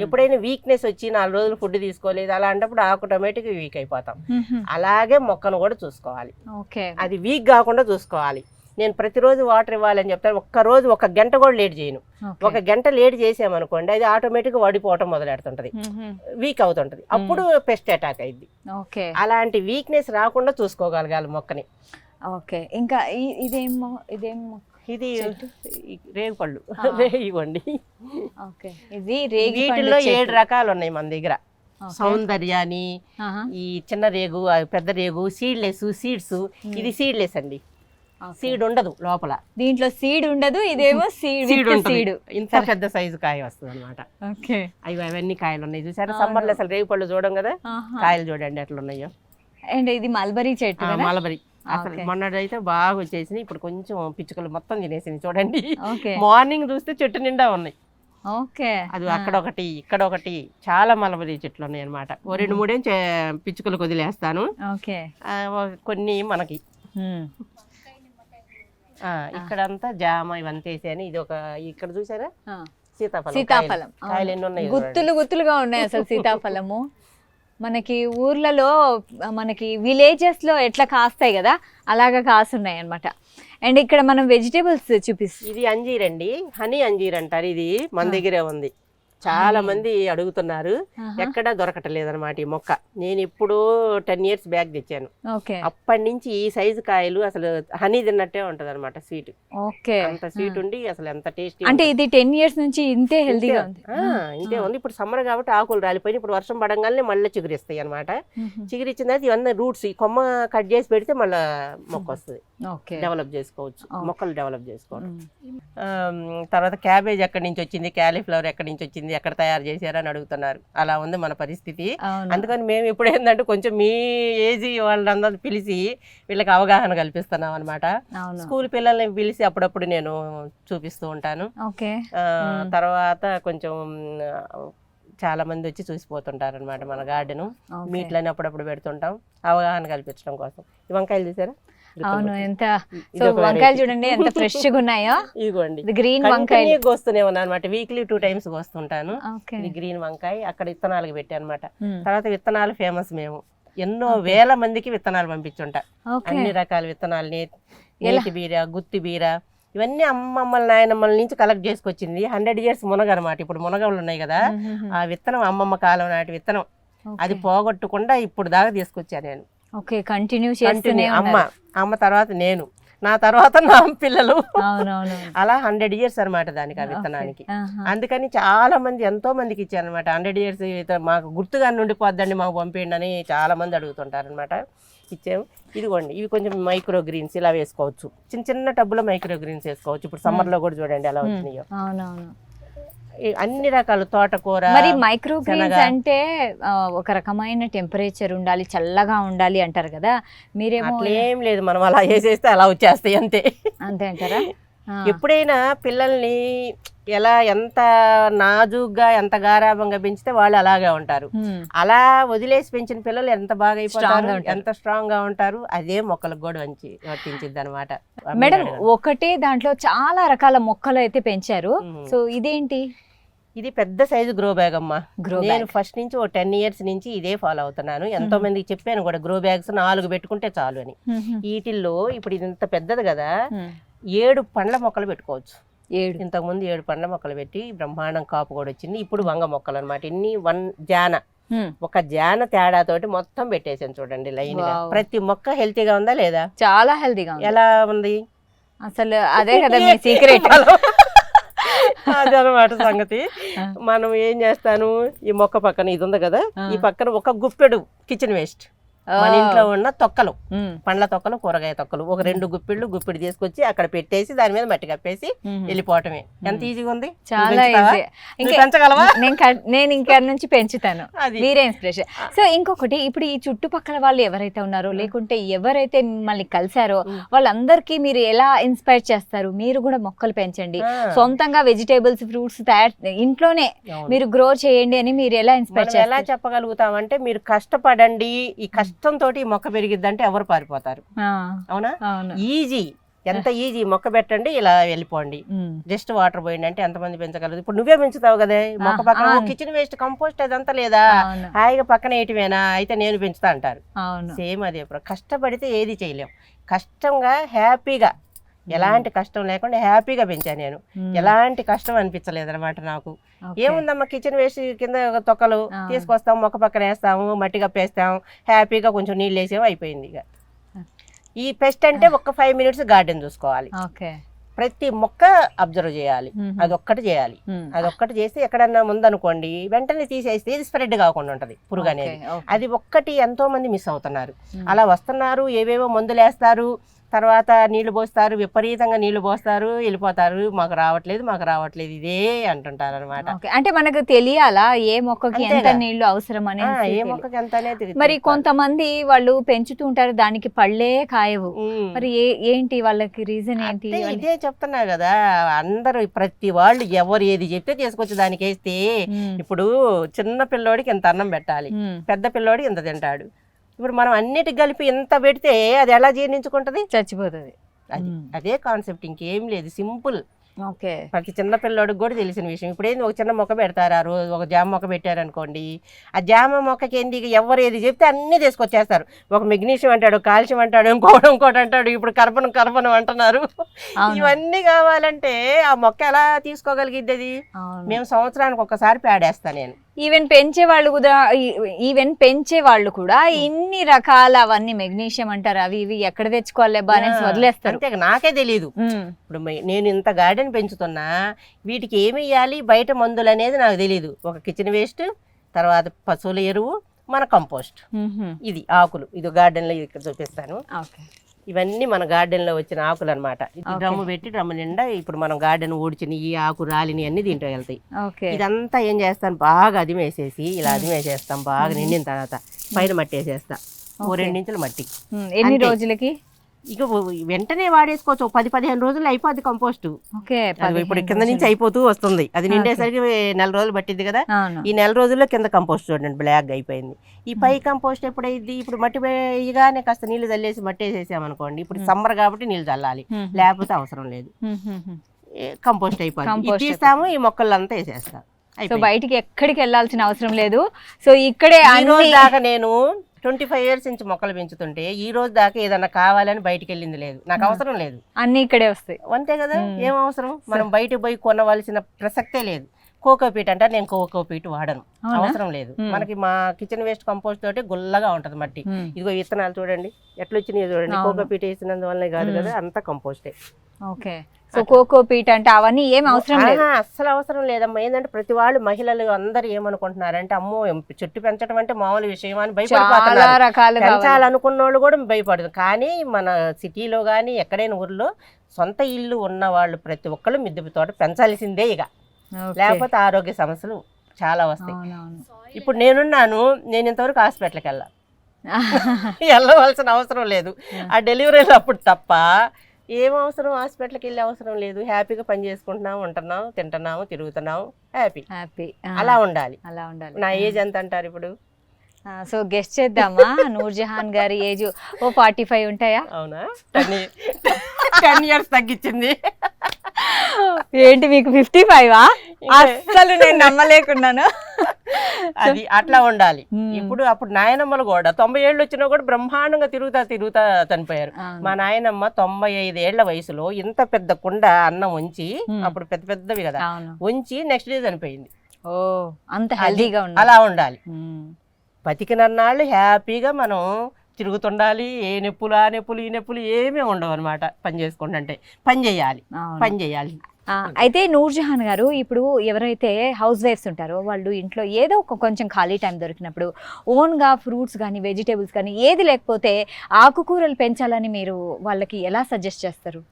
ఎప్పుడైనా వీక్నెస్ వచ్చి 4 రోజులు ఫుడ్ తీసుకోలేదు అలాంటప్పుడు ఆటోమేటిక్ వీక్ అయిపోతాం. అలాగే మొక్కను కూడా చూసుకోవాలి, అది వీక్ కాకుండా చూసుకోవాలి. నేను ప్రతిరోజు వాటర్ ఇవ్వాలని చెప్తాను. ఒక్కరోజు 1 గంట కూడా లేట్ చేయను. 1 గంట లేట్ చేసామనుకోండి అది ఆటోమేటిక్ వడిపోవటం మొదలెడుతుంటది, వీక్ అవుతుంటది, అప్పుడు పెస్ట్ అటాక్ అయింది. అలాంటి వీక్నెస్ రాకుండా చూసుకోగలగాలి మొక్కని. ఇంకా ఇది రేగుపళ్ళు ఇవ్వండి. వీటిల్లో 7 రకాలు ఉన్నాయి మన దగ్గర. సౌందర్యాని, ఈ చిన్న రేగు, పెద్ద రేగు, సీడ్స్. ఇది సీడ్లెస్ అండి, సీడ్ ఉండదు లోపల. దీంట్లో సీడ్ ఉండదు, ఇదేమో సీడ్. ఇంత పెద్ద సైజు కాయ వస్తుంది అనమాట. అవన్నీ కాయలు ఉన్నాయి చూసారా. సమ్మర్ లో అసలు రేగుపళ్ళు చూడం కదా, కాయలు చూడండి ఎట్లా ఉన్నాయో. అండ్ ఇది మల్బరీ చెట్టు, మల్బరీ. అసలు మొన్నటైతే బాగా వచ్చేసినాయి, ఇప్పుడు కొంచెం పిచ్చుకలు మొత్తం తినేసినాయి చూడండి. మార్నింగ్ చూస్తే చెట్టు నిండా ఉన్నాయి. అది అక్కడొకటి ఇక్కడొకటి చాలా మల్బరీ చెట్లు ఉన్నాయి అనమాట. 2-3 పిచ్చుకలు వదిలేస్తాను, కొన్ని మనకి. ఇక్కడంతా జామ ఇవంతా వేసాను. ఇది ఇక్కడ చూసారా సీతాఫలం కాయలు ఎన్ని ఉన్నాయి, గుత్తులుగా ఉన్నాయి అసలు సీతాఫలము. మనకి ఊర్లలో, మనకి విలేజెస్లో ఎట్లా కాస్తాయి కదా అలాగా కాస్తున్నాయి అనమాట. అండ్ ఇక్కడ మనం వెజిటేబుల్స్ చూపిస్తాం. ఇది అంజీర్ అండి, హనీ అంజీర్ అంటారు. ఇది మన దగ్గరే ఉంది, చాలా మంది అడుగుతున్నారు, ఎక్కడా దొరకటలేదు అనమాట ఈ మొక్క. నేను ఇప్పుడు 10 years బ్యాక్ తెచ్చాను. అప్పటి నుంచి ఈ సైజు కాయలు అసలు హనీ తిన్నట్టే ఉంటది అనమాట, స్వీట్. అంత స్వీట్ ఉండి అసలు ఎంత టేస్టీ. అంటే ఇది 10 years నుంచి ఇంతే హెల్దీగా ఉంది. ఇంతే ఉంది. ఇప్పుడు సమ్మర్ కాబట్టి ఆకులు రాలిపోయి ఇప్పుడు వర్షం పడంగానే మళ్ళీ చిగురిస్తాయి అనమాట. చిగురిచ్చిన తర్వాత ఇవన్నీ రూట్స్, ఈ కొమ్మ కట్ చేసి పెడితే మళ్ళీ మొక్క వస్తుంది, డెవలప్ చేసుకోవచ్చు, మొక్కలు డెవలప్ చేసుకోవచ్చు. తర్వాత క్యాబేజ్ ఎక్కడి నుంచి వచ్చింది, క్యాలీఫ్లవర్ ఎక్కడి నుంచి వచ్చింది, ఎక్కడ తయారు చేశారని అడుగుతున్నారు. అలా ఉంది మన పరిస్థితి. అందుకని మేము ఇప్పుడు ఏంటంటే కొంచెం మీ ఏజ్ వాళ్ళందరూ పిలిచి వీళ్ళకి అవగాహన కల్పిస్తున్నాం అనమాట. స్కూల్ పిల్లల్ని పిలిచి అప్పుడప్పుడు నేను చూపిస్తూ ఉంటాను. తర్వాత కొంచెం చాలా మంది వచ్చి చూసిపోతుంటారు అనమాట మన గార్డెన్. మీట్లని అప్పుడప్పుడు పెడుతుంటాం అవగాహన కల్పించడం కోసం. ఈ వంకాయలు చూసారా? అవును, ఎంత వంకాయలు చూడండి ఎంత ఫ్రెష్ గా ఉన్నాయో. ఇదిగోండి గ్రీన్ వంకాయ కోస్తూనే ఉన్నా అనమాట, వీక్లీ 2 times కోస్తుంటాను. ఇది గ్రీన్ వంకాయ అక్కడ విత్తనాలకు పెట్టి అనమాట. తర్వాత విత్తనాలు ఫేమస్, మేము ఎన్నో వేల మందికి విత్తనాలు పంపించుంటా, అన్ని రకాల విత్తనాలు, నేతి బీర, గుత్తి బీర, ఇవన్నీ అమ్మమ్మల నాయనమ్మల నుంచి కలెక్ట్ చేసుకొచ్చింది. 100 years మునగ అనమాట. ఇప్పుడు మునగలు ఉన్నాయి కదా, ఆ విత్తనం అమ్మమ్మ కాలం నాటి విత్తనం, అది పోగొట్టకుండా ఇప్పుడు దాకా తీసుకొచ్చాను నేను. కంటిన్యూ చేస్తూనే అమ్మ తర్వాత నేను, నా తర్వాత నా పిల్లలు, అలా 100 years అనమాట దానికి, ఆ విత్తనానికి. అందుకని చాలా మంది ఎంతో మందికి ఇచ్చారు అనమాట. 100 years మాకు గుర్తుగా ఉండిపోద్దండి మాకు పంపేయండి అని చాలా మంది అడుగుతుంటారు అనమాట. ఇచ్చాము. ఇదిగోండి, ఇవి కొంచెం మైక్రో గ్రీన్స్ ఇలా వేసుకోవచ్చు, చిన్న చిన్న టబ్బులో మైక్రో గ్రీన్స్ వేసుకోవచ్చు. ఇప్పుడు సమ్మర్ లో కూడా చూడండి ఎలా వచ్చినాయో. అన్ని రకాల తోటకూర. మరి మైక్రో గ్రీన్స్ అంటే ఒక రకమైన టెంపరేచర్ ఉండాలి, చల్లగా ఉండాలి అంటారు కదా, మీరేమో ఏం లేదు, మనం అలా వేసేస్తే అలా వచ్చేస్తాయి అంతే. అంతే అంటారా? ఎప్పుడైనా పిల్లల్ని ఎలా ఎంత నాజుగ్గా ఎంత గారాభంగా పెంచితే వాళ్ళు అలాగే ఉంటారు. అలా వదిలేసి పెంచిన పిల్లలు ఎంత బాగా అయిపోతారు, ఎంత స్ట్రాంగ్ గా ఉంటారు. అదే మొక్కలకు కూడా వర్తించిద్ది అనమాట. మేడం, ఒకటే దాంట్లో చాలా రకాల మొక్కలు అయితే పెంచారు, సో ఇదేంటి? ఇది పెద్ద సైజు గ్రో బ్యాగ్ అమ్మా. నేను ఫస్ట్ నుంచి 10 years నుంచి ఇదే ఫాలో అవుతున్నాను. ఎంతో మందికి చెప్పాను కూడా, గ్రో బ్యాగ్స్ 4 పెట్టుకుంటే చాలు అని. వీటిల్లో ఇప్పుడు ఇది ఇంత పెద్దది కదా, 7 పండ్ల మొక్కలు పెట్టుకోవచ్చు. ఇంతకు ముందు 7 పండ్ల మొక్కలు పెట్టి బ్రహ్మాండం కాపు కూడా వచ్చింది. ఇప్పుడు వంగ మొక్కలు అనమాట. ఇన్ని 1 జాన, ఒక జాన తేడాతోటి మొత్తం పెట్టేసాను చూడండి లైన్ గా. ప్రతి మొక్క హెల్తీగా ఉందా లేదా? చాలా హెల్తీగా. ఎలా ఉంది అసలు? అదే కదా మీ సీక్రెట్. అదనమాట సంగతి. మనం ఏం చేస్తాను, ఈ మొక్క పక్కన ఇది ఉంది కదా, ఈ పక్కన ఒక గుప్పెడు కిచెన్ వేస్ట్, మన ఇంట్లో ఉన్న తొక్కలు, పండ్ల తొక్కలు, కూరగాయ తొక్కలు, ఒక 2 గుప్పిడి తీసుకొచ్చి అక్కడ పెట్టేసి దాని మీద మట్టి కప్పేసి వెళ్ళిపోవటమే. ఎంత ఈజీగా ఉంది. చాలా ఈజీ. పెంచగలవా? నేను ఇంకా నుంచి పెంచుతాను, మీరే ఇన్స్పిరేషన్. సో ఇంకొకటి, ఇప్పుడు ఈ చుట్టుపక్కల వాళ్ళు ఎవరైతే ఉన్నారో లేకుంటే ఎవరైతే మిమ్మల్ని కలిసారో వాళ్ళందరికీ మీరు ఎలా ఇన్స్పైర్ చేస్తారు? మీరు కూడా మొక్కలు పెంచండి, సొంతంగా వెజిటేబుల్స్, ఫ్రూట్స్ ఇంట్లోనే మీరు గ్రో చేయండి అని మీరు ఎలా ఇన్స్పైర్ చేస్తారు? ఎలా చెప్పగలుగుతామంటే, మీరు కష్టపడండి, ఈ కష్టంతో మొక్క పెరిగిద్దంటే ఎవరు పారిపోతారు? అవునా? ఈజీ, ఎంత ఈజీ. మొక్క పెట్టండి, ఇలా వెళ్ళిపోండి, జస్ట్ వాటర్ పోయండి అంటే ఎంతమంది పెంచగలరు? ఇప్పుడు నువ్వే పెంచుతావు కదా మొక్క పక్కన, కిచెన్ వేస్ట్, కంపోస్ట్ అదంతా లేదా, హాయిగా పక్కన వేయటమేనా, అయితే నేను పెంచుతా అంటారు. సేమ్ అదే, కష్టపడితే ఏది చేయలేం. కష్టంగా హ్యాపీగా, ఎలాంటి కష్టం లేకుండా హ్యాపీగా పెంచాను నేను. ఎలాంటి కష్టం అనిపించలేదు అనమాట నాకు. ఏముందమ్మా, కిచెన్ వేస్ట్ కింద తొక్కలు తీసుకొస్తాము, మొక్క పక్కన వేస్తాము, మట్టి కప్పేస్తాము, హ్యాపీగా కొంచెం నీళ్ళు వేసాము, అయిపోయింది. ఇక ఈ పెస్ట్ అంటే ఒక 5 minutes గార్డెన్ చూసుకోవాలి, ప్రతి మొక్క అబ్జర్వ్ చేయాలి, అదొక్కటి చేయాలి. అదొక్కటి చేస్తే ఎక్కడన్నా ముందనుకోండి వెంటనే తీసేస్తే ఇది స్ప్రెడ్ కాకుండా ఉంటది పురుగు అనేది. అది ఒక్కటి ఎంతో మంది మిస్ అవుతున్నారు. అలా వస్తున్నారు, ఏవేవో మందులు వేస్తారు, తర్వాత నీళ్లు పోస్తారు, విపరీతంగా నీళ్లు పోస్తారు, వెళ్ళిపోతారు, మాకు రావట్లేదు ఇదే అంటుంటారు అనమాట. అంటే మనకు తెలియాలా ఏ మొక్కకి ఎంత నీళ్లు అవసరం అనేది, ఏ మొక్కకి ఎంత అనేది. మరి కొంతమంది వాళ్ళు పెంచుతూ ఉంటారు, దానికి పళ్ళే కాయవు, మరి ఏంటి వాళ్ళకి రీజన్ ఏంటి? ఇదే చెప్తున్నా కదా, అందరూ ప్రతి వాళ్ళు ఎవరు ఏది చెప్తే తీసుకొచ్చి దానికి వేస్తే, ఇప్పుడు చిన్న పిల్లోడికి ఇంత అన్నం పెట్టాలి, పెద్ద పిల్లోడికి ఇంత తింటాడు. ఇప్పుడు మనం అన్నిటికి కలిపి ఎంత పెడితే అది ఎలా జీర్ణించుకుంటది? చచ్చిపోతుంది. అదే కాన్సెప్ట్, ఇంకేం లేదు, సింపుల్. ఓకే. ప్రతి చిన్న పిల్లోడికి కూడా తెలిసిన విషయం. ఇప్పుడు ఏంది, ఒక చిన్న మొక్క పెడతారు, ఆ రోజు ఒక జామ మొక్క పెట్టారనుకోండి, ఆ జామ మొక్కకి ఏంది ఎవరు ఏది చెప్తే అన్నీ తీసుకొచ్చేస్తారు. ఒక మెగ్నీషియం అంటాడు, కాల్షియం అంటాడు, ఇంకోటి అంటాడు, ఇప్పుడు కర్బనం అంటున్నారు. ఇవన్నీ కావాలంటే ఆ మొక్క ఎలా తీసుకోగలిగిద్ది అది? మేము సంవత్సరానికి ఒక్కసారి పేడేస్తాను నేను. ఈవెన్ పెంచే వాళ్ళు కూడా ఇన్ని రకాల అవన్నీ మెగ్నీషియం అంటారు, అవి ఇవి ఎక్కడ తెచ్చుకోవాలి అనేసి వదిలేస్తారు. అంతే, నాకే తెలియదు. ఇప్పుడు నేను ఇంత గార్డెన్ పెంచుతున్నా, వీటికి ఏమి వేయాలి, బయట మందులు అనేది నాకు తెలియదు. ఒక కిచెన్ వేస్ట్, తర్వాత పశువుల ఎరువు, మన కంపోస్ట్, ఇది ఆకులు. ఇది గార్డెన్లో ఇక్కడ చూపిస్తాను. ఇవన్నీ మన గార్డెన్లో వచ్చిన ఆకులు అనమాట. డ్రమ్ము పెట్టి డ్రమ్ము నిండా ఇప్పుడు మనం గార్డెన్ ఊడ్చిన ఈ ఆకు రాలిని అన్ని దీంట్లో వెళ్తాయి. ఇదంతా ఏం చేస్తాను, బాగా అదిమేసేసి ఇలా అదిమేసేస్తాం. బాగా నిండిన తర్వాత పైన మట్టి వేసేస్తా, 2 ఇంచుల మట్టి. ఎన్ని రోజులకి? ఇక వెంటనే వాడేసుకోవచ్చు, 10-15 రోజులు అయిపోద్ది కంపోస్ట్. ఇప్పుడు కింద నుంచి అయిపోతూ వస్తుంది. అది నిండేసరికి 1 రోజులు పట్టింది కదా, ఈ 1 రోజుల్లో కింద కంపోస్ట్ చూడండి బ్లాక్ అయిపోయింది. ఈ పై కంపోస్ట్ ఎప్పుడైంది, ఇప్పుడు మట్టి వేయగానే కాస్త నీళ్లు చల్లేసి మట్టి వేసేసామనుకోండి, ఇప్పుడు సమ్మర్ కాబట్టి నీళ్ళు చల్లాలి, లేకపోతే అవసరం లేదు. కంపోస్ట్ అయిపోయింది, తీస్తాము, ఈ మొక్కలంతా వేసేస్తాం. సో బయటికి ఎక్కడికి వెళ్ళాల్సిన అవసరం లేదు. సో ఇక్కడే దాకా నేను 25 years నుంచి మొక్కలు పెంచుతుంటే ఈ రోజు దాకా ఏదన్నా కావాలని బయటికి వెళ్ళింది లేదు, నాకు అవసరం లేదు, అన్ని ఇక్కడే వస్తాయి. అంతే కదా, ఏం అవసరం, మనం బయటకు పోయి కొనవలసిన ప్రసక్తే లేదు. కోకోపీట్ అంటే నేను కోకోపీట్ వాడను, అవసరం లేదు మనకి. మా కిచెన్ వేస్ట్ కంపోస్ట్ తోటి గుల్లగా ఉంటది మట్టి. ఇదిగో విత్తనాలు చూడండి ఎట్లా వచ్చినాయి చూడండి, కోకోపీట్ వేసినందువల్లే కాదు కదా, అంతా కంపోస్టే. ఓకే. సో కోకోపీట్ అంటే అవన్నీ ఏం అవసరం లేదు, అస్సలు అవసరం లేదమ్మా. ఏంటంటే ప్రతి వాళ్ళు మహిళలు అందరు ఏమనుకుంటున్నారంటే, అమ్మో చెట్టు పెంచడం అంటే మామూలు విషయం అని భయపడిపోతున్నారు. పెంచాలనుకున్న వాళ్ళు కూడా భయపడదు. కానీ మన సిటీలో కానీ ఎక్కడైనా ఊర్లో సొంత ఇల్లు ఉన్న వాళ్ళు ప్రతి ఒక్కళ్ళు మిద్దె తోట పెంచాల్సిందే, ఇక లేకపోతే ఆరోగ్య సమస్యలు చాలా వస్తాయి. ఇప్పుడు నేను ఇంతవరకు హాస్పిటల్కి వెళ్ళవలసిన అవసరం లేదు. ఆ డెలివరీలు అప్పుడు తప్ప ఏం అవసరం, హాస్పిటల్కి వెళ్ళే అవసరం లేదు. హ్యాపీగా పని చేసుకుంటున్నాము, ఉంటున్నాము, తింటున్నాము, తిరుగుతున్నాము, హ్యాపీ. అలా ఉండాలి. నా ఏజ్ ఎంత అంటారు ఇప్పుడు? సో గెస్ట్ చేద్దామా, నూర్జహాన్ గారి ఏజ్ 45 ఉంటాయా? అవునా, 10 years తగ్గించింది. ఏంటి మీకు 55? అసలు నేను నమ్మలేకున్నాను. అది అట్లా ఉండాలి. అప్పుడు నాయనమ్మలు కూడా 90 ఏళ్ళు వచ్చినా కూడా బ్రహ్మాండంగా తిరుగుతా చనిపోయారు. మా నాయనమ్మ 95 ఏళ్ల వయసులో ఇంత పెద్ద కుండ అన్నం ఉంచి, అప్పుడు పెద్దవి కదా, ఉంచి నెక్స్ట్ డే చనిపోయింది. ఓ, అంత హెల్దీగా ఉంది. అలా ఉండాలి. బతికినన్నాళ్ళు హ్యాపీగా మనం తిరుగుతుండాలి. ఏ నొప్పులు, ఆ నొప్పులు, ఈ నొప్పులు ఏమీ ఉండవు అనమాట. పని చేసుకుంటుంటే పని చేయాలి. అయితే నూర్జహాన్ గారు, ఇప్పుడు ఎవరైతే హౌస్ వైఫ్స్ ఉంటారో వాళ్ళు ఇంట్లో ఏదో కొంచెం ఖాళీ టైం దొరికినప్పుడు ఓన్గా ఫ్రూట్స్ కానీ వెజిటేబుల్స్ కానీ ఏది లేకపోతే ఆకుకూరలు పెంచాలని మీరు వాళ్ళకి ఎలా సజెస్ట్ చేస్తారు?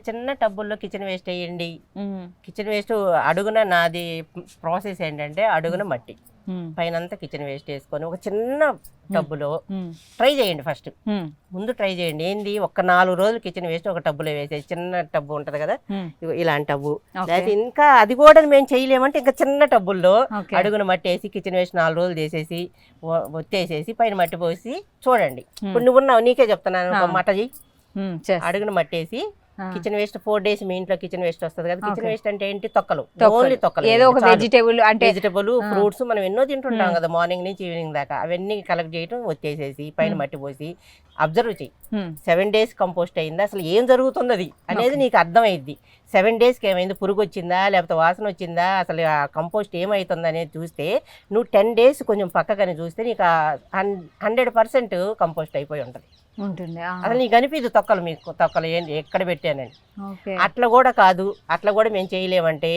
చిన్న టబ్బుల్లో కిచెన్ వేస్ట్ వేయండి. కిచెన్ వేస్ట్ అడుగున, నాది ప్రాసెస్ ఏంటంటే అడుగున మట్టి, పైనంతా కిచెన్ వేస్ట్ వేసుకొని ఒక చిన్న టబ్బులో ట్రై చేయండి. ఫస్ట్ ముందు ట్రై చేయండి. ఏంది, ఒక 4 రోజులు కిచెన్ వేస్ట్ ఒక టబ్బులో వేసేసి, చిన్న టబ్బు ఉంటది కదా, ఇలాంటి టబ్బు. లేకపోతే ఇంకా అది కూడా మేము చేయలేమంటే ఇంకా చిన్న టబ్బుల్లో అడుగున మట్టి వేసి కిచెన్ వేస్ట్ 4 రోజులు చేసేసి ఒత్తేసేసి పైన మట్టి పోసి చూడండి. ఇప్పుడు నువ్వున్నావు, నీకే చెప్తున్నాను, మట చెయ్యి, అడుగున మట్టేసి కిచెన్ వేస్ట్ 4 days మీ ఇంట్లో కిచెన్ వేస్ట్ వస్తుంది కదా. కిచెన్ వేస్ట్ అంటే ఏంటి, తొక్కలు, ఓన్లీ తొక్కలు, ఏదో ఒక వెజిటేబుల్, ఫ్రూట్స్ మనం ఎన్నో తింటుంటాం కదా మార్నింగ్ నుంచి ఈవినింగ్ దాకా, అవన్నీ కలెక్ట్ చేయడం, వచ్చేసేసి పైన మట్టి పోసి అబ్జర్వ్ చెయ్యి. 7 days కంపోస్ట్ అయిందా, అసలు ఏం జరుగుతుంది అది అనేది నీకు అర్థమైద్ది. 7 daysకి ఏమైంది, పురుగు వచ్చిందా లేకపోతే వాసన వచ్చిందా, అసలు ఆ కంపోస్ట్ ఏమవుతుంది అనేది చూస్తే, నువ్వు 10 days కొంచెం పక్కకని చూస్తే నీకు 100% కంపోస్ట్ అయిపోయి ఉంటుంది. అసలు నీకు అనిపిదు తొక్కలు ఏంటి ఎక్కడ పెట్టానని. అట్లా కూడా కాదు, అట్లా కూడా మేము చేయలేమంటే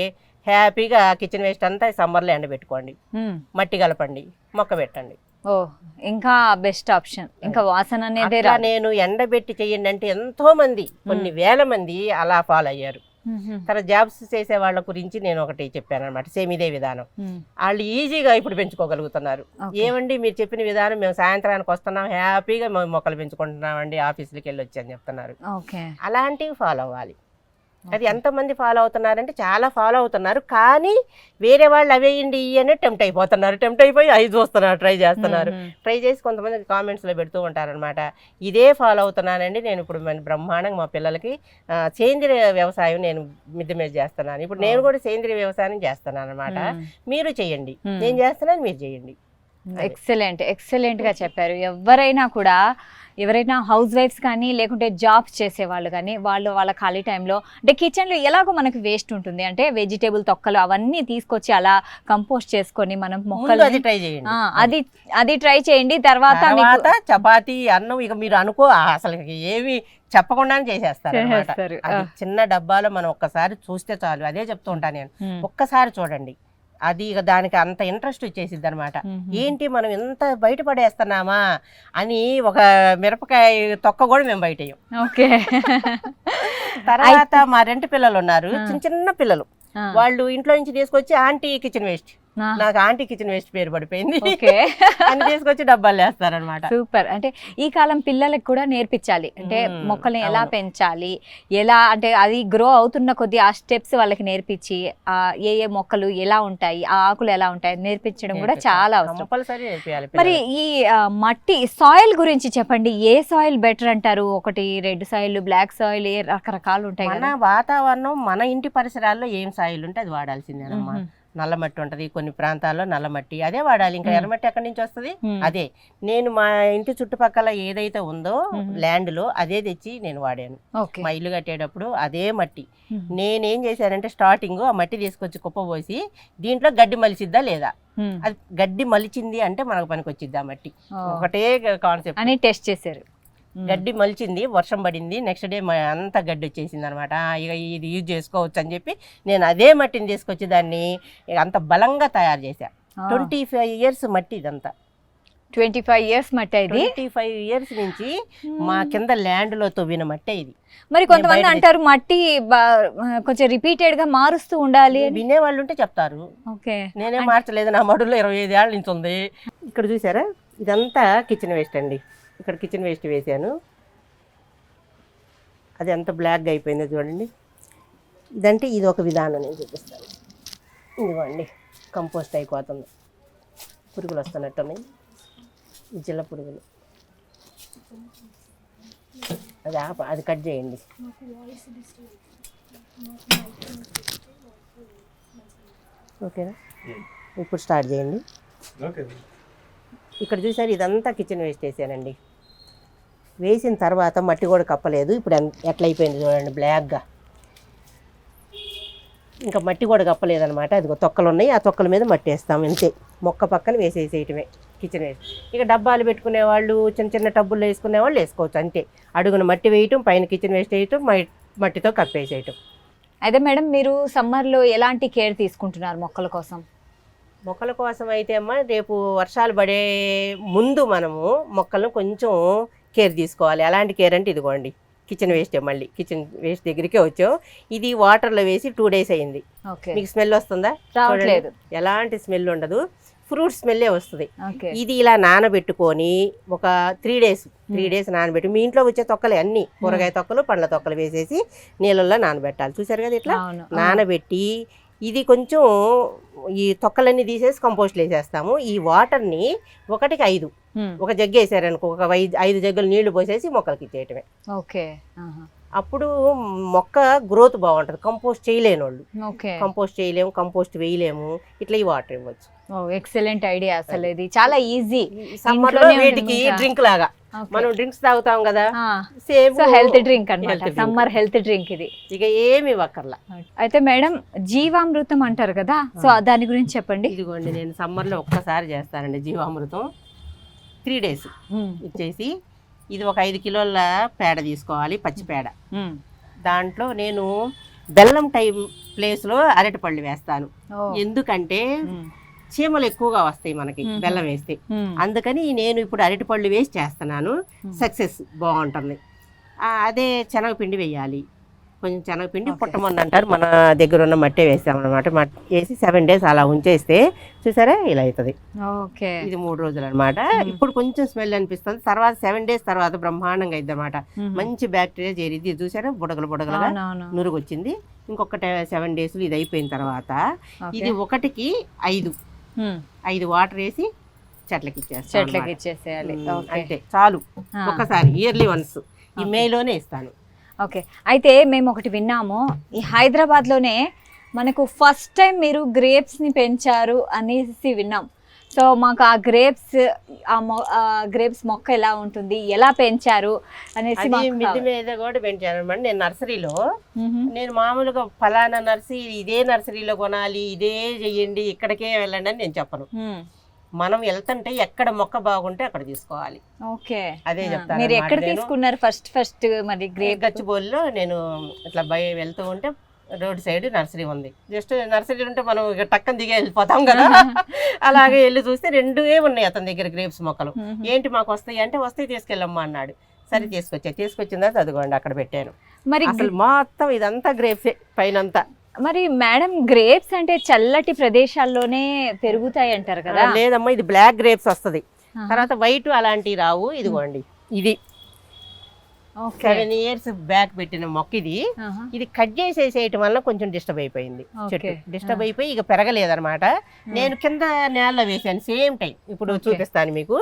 హ్యాపీగా కిచెన్ వేస్ట్ అంతా సమ్మర్లో ఎండబెట్టుకోండి, మట్టి కలపండి, మొక్క పెట్టండి. ఓ, ఇంకా బెస్ట్ ఆప్షన్. ఇంకా వాసన అనేది నేను ఎండబెట్టి చెయ్యండి అంటే ఎంతో మంది, కొన్ని వేల మంది అలా ఫాలో అయ్యారు. తర్వాత జాబ్స్ చేసే వాళ్ళ గురించి నేను ఒకటి చెప్పాను అనమాట, సేమ్ ఇదే విధానం. వాళ్ళు ఈజీగా ఇప్పుడు పెంచుకోగలుగుతున్నారు. ఏమండి మీరు చెప్పిన విధానం, మేము సాయంత్రానికి వస్తున్నాం, హ్యాపీగా మేము మొక్కలు పెంచుకుంటున్నామండి, ఆఫీసులకి వెళ్ళి వచ్చి అని చెప్తున్నారు. అలాంటివి ఫాలో అవ్వాలి. అది ఎంతమంది ఫాలో అవుతున్నారంటే చాలా ఫాలో అవుతున్నారు, కానీ వేరే వాళ్ళు అవేయండి అని టెంప్ట్ అయిపోతున్నారు, టెంప్ట్ అయిపోయి అవి చూస్తున్నారు, ట్రై చేస్తున్నారు. ట్రై చేసి కొంతమంది కామెంట్స్లో పెడుతూ ఉంటారనమాట. ఇదే ఫాలో అవుతున్నానండి నేను ఇప్పుడు బ్రహ్మాండంగా మా పిల్లలకి సేంద్రియ వ్యవసాయం నేను మిద్దె మీద చేస్తున్నాను. ఇప్పుడు నేను కూడా సేంద్రియ వ్యవసాయం చేస్తున్నాను అనమాట. మీరు చేయండి, నేను చేస్తున్నాను, మీరు చేయండి. ఎక్సలెంట్గా చెప్పారు. ఎవరైనా హౌస్ వైఫ్స్ కానీ లేకుంటే జాబ్స్ చేసేవాళ్ళు కానీ వాళ్ళ ఖాళీ టైంలో అంటే కిచెన్లో ఎలాగో మనకి వేస్ట్ ఉంటుంది, అంటే వెజిటేబుల్ తొక్కలు అవన్నీ తీసుకొచ్చి అలా కంపోస్ట్ చేసుకొని మనం మొక్కలు అది ట్రై చేయండి. తర్వాత చపాతీ అన్నం ఇక మీరు అనుకో అసలు ఏమి చెప్పకుండానే చేసేస్తారు. అది చిన్న డబ్బాలో మనం ఒక్కసారి చూస్తే చాలు, అదే చెప్తూ ఉంటాను నేను, ఒక్కసారి చూడండి అది ఇక దానికి అంత ఇంట్రెస్ట్ వచ్చేసిద్ది అనమాట. ఏంటి మనం ఎంత బయటపడేస్తున్నామా అని, ఒక మిరపకాయ తొక్క కూడా మేము బయటేయం. తర్వాత మా రెంటి పిల్లలు ఉన్నారు, చిన్న చిన్న పిల్లలు, వాళ్ళు ఇంట్లో నుంచి తీసుకొచ్చి ఆంటీ కిచెన్ వేస్ట్, నాకు ఆంటీ కిచెన్ వేస్ట్ పేరు పడిపోయింది అని తీసుకొచ్చి డబ్బాలు వేస్తారనమాట. సూపర్. అంటే ఈ కాలం పిల్లలకు కూడా నేర్పించాలి, అంటే మొక్కల్ని ఎలా పెంచాలి, ఎలా అంటే అది గ్రో అవుతున్న కొద్దీ ఆ స్టెప్స్ వాళ్ళకి నేర్పించి ఏ మొక్కలు ఎలా ఉంటాయి, ఆ ఆకులు ఎలా ఉంటాయి నేర్పించడం కూడా చాలా అవసరం. మరి ఈ మట్టి సాయిల్ గురించి చెప్పండి, ఏ సాయిల్ బెటర్ అంటారు? ఒకటి రెడ్ సాయిల్, బ్లాక్ సాయిల్, రకరకాలు ఉంటాయి. మన వాతావరణం, మన ఇంటి పరిసరాల్లో ఏం సాయిల్ ఉంటే అది వాడాల్సిందేనమ్మా. నల్ల మట్టి ఉంటుంది కొన్ని ప్రాంతాల్లో, నల్ల మట్టి అదే వాడాలి, ఇంకా ఎర్రమట్టి ఎక్కడి నుంచి వస్తుంది? అదే నేను మా ఇంటి చుట్టుపక్కల ఏదైతే ఉందో ల్యాండ్ లో అదే తెచ్చి నేను వాడాను. మా ఇల్లు కట్టేటప్పుడు అదే మట్టి. నేనేం చేశానంటే స్టార్టింగ్ ఆ మట్టి తీసుకొచ్చి కుప్ప పోసి దీంట్లో గడ్డి మలిచిద్దా లేదా, అది గడ్డి మలిచింది అంటే మనకు పనికి వచ్చిద్ది ఆ మట్టి. ఒకటే కాన్సెప్ట్ అని టెస్ట్ చేశారు. గడ్డి మలిచింది, వర్షం పడింది, నెక్స్ట్ డే అంతా గడ్డి వచ్చేసింది అనమాట. ఇక ఇది యూజ్ చేసుకోవచ్చు అని చెప్పి నేను అదే మట్టిని తీసుకొచ్చి దాన్ని అంత బలంగా తయారు చేశా. 25 years మట్టి ఇదంతా. 25 years మట్టి. 25 years నుంచి మా కింద ల్యాండ్ లో తవ్విన మట్టి ఇది. మరి కొంతమంది అంటారు మట్టి కొంచెం రిపీటెడ్ గా మారుస్తూ ఉండాలి, వినే వాళ్ళు ఉంటే చెప్తారు. నేనే మార్చలేదు, నా మడుల్లో 25 ఏళ్ళ నుంచి ఉంది. ఇక్కడ చూసారా, ఇదంతా కిచెన్ వేస్ట్ అండి. ఇక్కడ కిచెన్ వేస్ట్ వేసాను, అది ఎంత బ్లాక్గా అయిపోయిందో చూడండి. ఇదంటే ఇది ఒక విధానం, నేను చూపిస్తాను. ఇదిగోండి కంపోస్ట్ అయిపోతుంది, పురుగులు వస్తున్నట్టున్నాయి, జిల్ల పురుగులు. అది కట్ చేయండి. ఓకేనా, ఇప్పుడు స్టార్ట్ చేయండి. ఇక్కడ చూసారు, ఇదంతా కిచెన్ వేస్ట్ వేసానండి. వేసిన తర్వాత మట్టి కూడా కప్పలేదు, ఇప్పుడు ఎట్లా అయిపోయింది చూడండి బ్లాక్గా. ఇంకా మట్టి కూడా కప్పలేదనమాట. అదిగో తొక్కలు ఉన్నాయి, ఆ తొక్కల మీద మట్టి వేస్తాం అంతే. మొక్క పక్కన వేసేసేయటమే కిచెన్ వేస్ట్. ఇక డబ్బాలు పెట్టుకునే వాళ్ళు, చిన్న చిన్న టబ్బుల్లో వేసుకునే వాళ్ళు వేసుకోవచ్చు అంతే. అడుగున మట్టి వేయటం, పైన కిచెన్ వేస్ట్ వేయటం, మట్టితో కప్పేసేయటం. అయితే మేడం, మీరు సమ్మర్లో ఎలాంటి కేర్ తీసుకుంటున్నారు మొక్కల కోసం? మొక్కల కోసం అయితే అమ్మ, రేపు వర్షాలు పడే ముందు మనము మొక్కలను కొంచెం కేర్ తీసుకోవాలి. అలాంటి కేర్ అంటే ఇదిగోండి కిచెన్ వేస్ట్. మళ్ళీ కిచెన్ వేస్ట్ దగ్గరికే వచ్చాం. ఇది వాటర్లో వేసి 2 days అయింది. మీకు స్మెల్ వస్తుందా? రావట్లేదు, ఎలాంటి స్మెల్ ఉండదు, ఫ్రూట్ స్మెల్లే వస్తుంది. ఇది ఇలా నానబెట్టుకొని ఒక 3 days నానబెట్టి, మీ ఇంట్లో వచ్చే తొక్కలే అన్ని, కూరగాయ తొక్కలు, పండ్ల తొక్కలు వేసేసి నీళ్ళల్లో నానబెట్టాలి. చూసారు కదా, ఇట్లా నానబెట్టి ఇది కొంచెం ఈ తొక్కలన్నీ తీసేసి కంపోస్ట్లు వేసేస్తాము. ఈ వాటర్ని 1కి 5 ఒక జగ్గు వేసారనుకో, ఒక 5 జగ్గులు నీళ్లు పోసేసి మొక్కలకి ఇచ్చేయటమే. అప్పుడు మొక్క గ్రోత్ బాగుంటుంది. కంపోస్ట్ చేయలేని వాళ్ళు, కంపోస్ట్ చేయలేము, కంపోస్ట్ వేయలేము, ఇట్లా ఈ వాటర్ ఇవ్వచ్చు. Excellent idea. అసలు ఇది చాలా ఈజీ. సమ్మర్ లో వీటికి డ్రింక్ లాగా మనం డ్రింక్స్ తాగుతాం కదా, సేమ్ హెల్త్ డ్రింక్ అన్నమాట, సమ్మర్ హెల్త్ డ్రింక్ ఇది. ఇక ఏమి ఇవ్వక్కర్లా. అయితే మేడం, జీవామృతం అంటారు కదా, సో దాని గురించి చెప్పండి. ఇదిగోండి, నేను సమ్మర్ లో ఒక్కసారి చేస్తానండి జీవామృతం. 3 days ఇచ్చేసి, ఇది ఒక 5 కిలోల పేడ తీసుకోవాలి, పచ్చి పేడ. దాంట్లో నేను బెల్లం టైం ప్లేస్లో అరటిపళ్ళు వేస్తాను. ఎందుకంటే చీమలు ఎక్కువగా వస్తాయి మనకి బెల్లం వేస్తే, అందుకని నేను ఇప్పుడు అరటిపళ్ళు వేసి చేస్తున్నాను. సక్సెస్ బాగుంటుంది. అదే శనగపిండి వేయాలి, కొంచెం శనగపిండి పుట్టమంది అంటారు, మన దగ్గర ఉన్న మట్టే వేసామన్నమాట. వేసి 7 days అలా ఉంచేస్తే చూసారా ఇలా అవుతుంది. ఓకే, ఇది 3 రోజులు అనమాట. ఇప్పుడు కొంచెం స్మెల్ అనిపిస్తుంది, తర్వాత 7 days తర్వాత బ్రహ్మాండంగా అయింది అనమాట. మంచి బ్యాక్టీరియా చేరిది. ఇది చూసారా బుడగలుగా నురుగు వచ్చింది. ఇంకొక 7 days ఇది అయిపోయిన తర్వాత ఇది 1కి 5 వాటర్ వేసి చెట్లకి ఇచ్చేసేయాలి. అంటే చాలు, ఒకసారి ఇయర్లీ వన్స్. ఈ మేలోనే ఇస్తాను. ఓకే, అయితే మేము ఒకటి విన్నాము, ఈ హైదరాబాద్లోనే మనకు ఫస్ట్ టైం మీరు గ్రేప్స్ని పెంచారు అనేసి విన్నాం. సో మాకు ఆ గ్రేప్స్ మొక్క ఎలా ఉంటుంది, ఎలా పెంచారు అనేసి. మిద్ది మీద కూడా పెంచాను అనమాట. నేను నర్సరీలో, నేను మామూలుగా ఫలానా నర్సరీ, ఇదే నర్సరీలో కొనాలి, ఇదే చెయ్యండి, ఇక్కడికే వెళ్ళండి అని నేను చెప్పను. మనం వెళ్తుంటే ఎక్కడ మొక్క బాగుంటే అక్కడ తీసుకోవాలి. ఓకే, అదే చెప్తాను. మీరు ఎక్కడ తీసుకున్నారు ఫస్ట్? మరి గచ్చిబౌలిలో నేను ఇట్లా వెళ్తూ ఉంటే రోడ్ సైడ్ నర్సరీ ఉంది. జస్ట్ నర్సరీ ఉంటే మనం టక్కన దిగే వెళ్ళిపోతాం కదా, అలాగే వెళ్ళి చూస్తే 2 ఉన్నాయి అతని దగ్గర గ్రేప్స్ మొక్కలు. ఏంటి మాకు వస్తాయి అంటే, వస్తాయి తీసుకెళ్ళమ్మా అన్నాడు. సరే తీసుకొచ్చిన తర్వాత అదిగోండి అక్కడ పెట్టాను. మరి అసలు మొత్తం ఇదంతా గ్రేప్సే పైనంతా. మరి మేడం, గ్రేప్స్ అంటే చల్లటి ప్రదేశాల్లోనే పెరుగుతాయి అంటారు కదా? లేదమ్మా, ఇది బ్లాక్ గ్రేప్స్ వస్తుంది, తర్వాత వైట్ అలాంటివి రావు. ఇదిగోండి ఇది 7 years బ్యాక్ పెట్టిన మొక్క. ఇది కట్ చేసేసేయటం వల్ల కొంచెం డిస్టర్బ్ అయిపోయింది చెట్టు. డిస్టర్బ్ అయిపోయి ఇక పెరగలేదనమాట. నేను కింద నేలలో వేసాను సేమ్ టైం. ఇప్పుడు చూపిస్తాను మీకు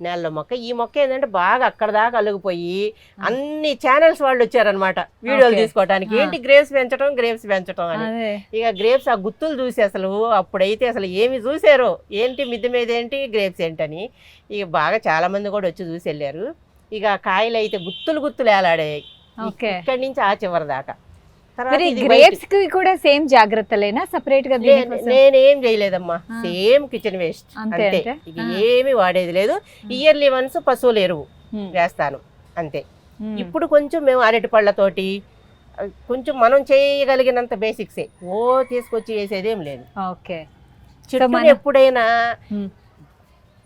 నేలలో మొక్క. ఈ మొక్క ఏంటంటే బాగా అక్కడ దాకా అలుగుపోయి అన్ని ఛానల్స్ వాళ్ళు వచ్చారనమాట వీడియోలు తీసుకోవడానికి. ఏంటి గ్రేప్స్ పెంచడం అని. ఇక గ్రేప్స్ ఆ గుత్తులు చూసి అసలు అప్పుడైతే అసలు ఏమి చూసారో, ఏంటి మిద్దె మీద ఏంటి గ్రేప్స్ ఏంటని. ఇక బాగా చాలా మంది కూడా వచ్చి చూసి వెళ్ళారు. ఇక కాయలు అయితే గుత్తులు ఏలాడాయి ఇక్కడి నుంచి ఆ చివరి దాకా. గ్రేప్స్ కి కూడా సేమ్ జాగ్రత్తలేనా సెపరేట్ గా? నేనేం చేయలేదమ్మా, సేమ్ కిచెన్ వేస్ట్ అంతే. ఇక ఏమి వాడేది లేదు. ఇయర్లీ వన్స్ పశువుల ఎరువు వేస్తాను అంతే. ఇప్పుడు కొంచెం మేము అరటి పళ్ళతోటి కొంచెం మనం చేయగలిగినంత బేసిక్సే, తీసుకొచ్చి వేసేదేం లేదు. చెట్టు ఎప్పుడైనా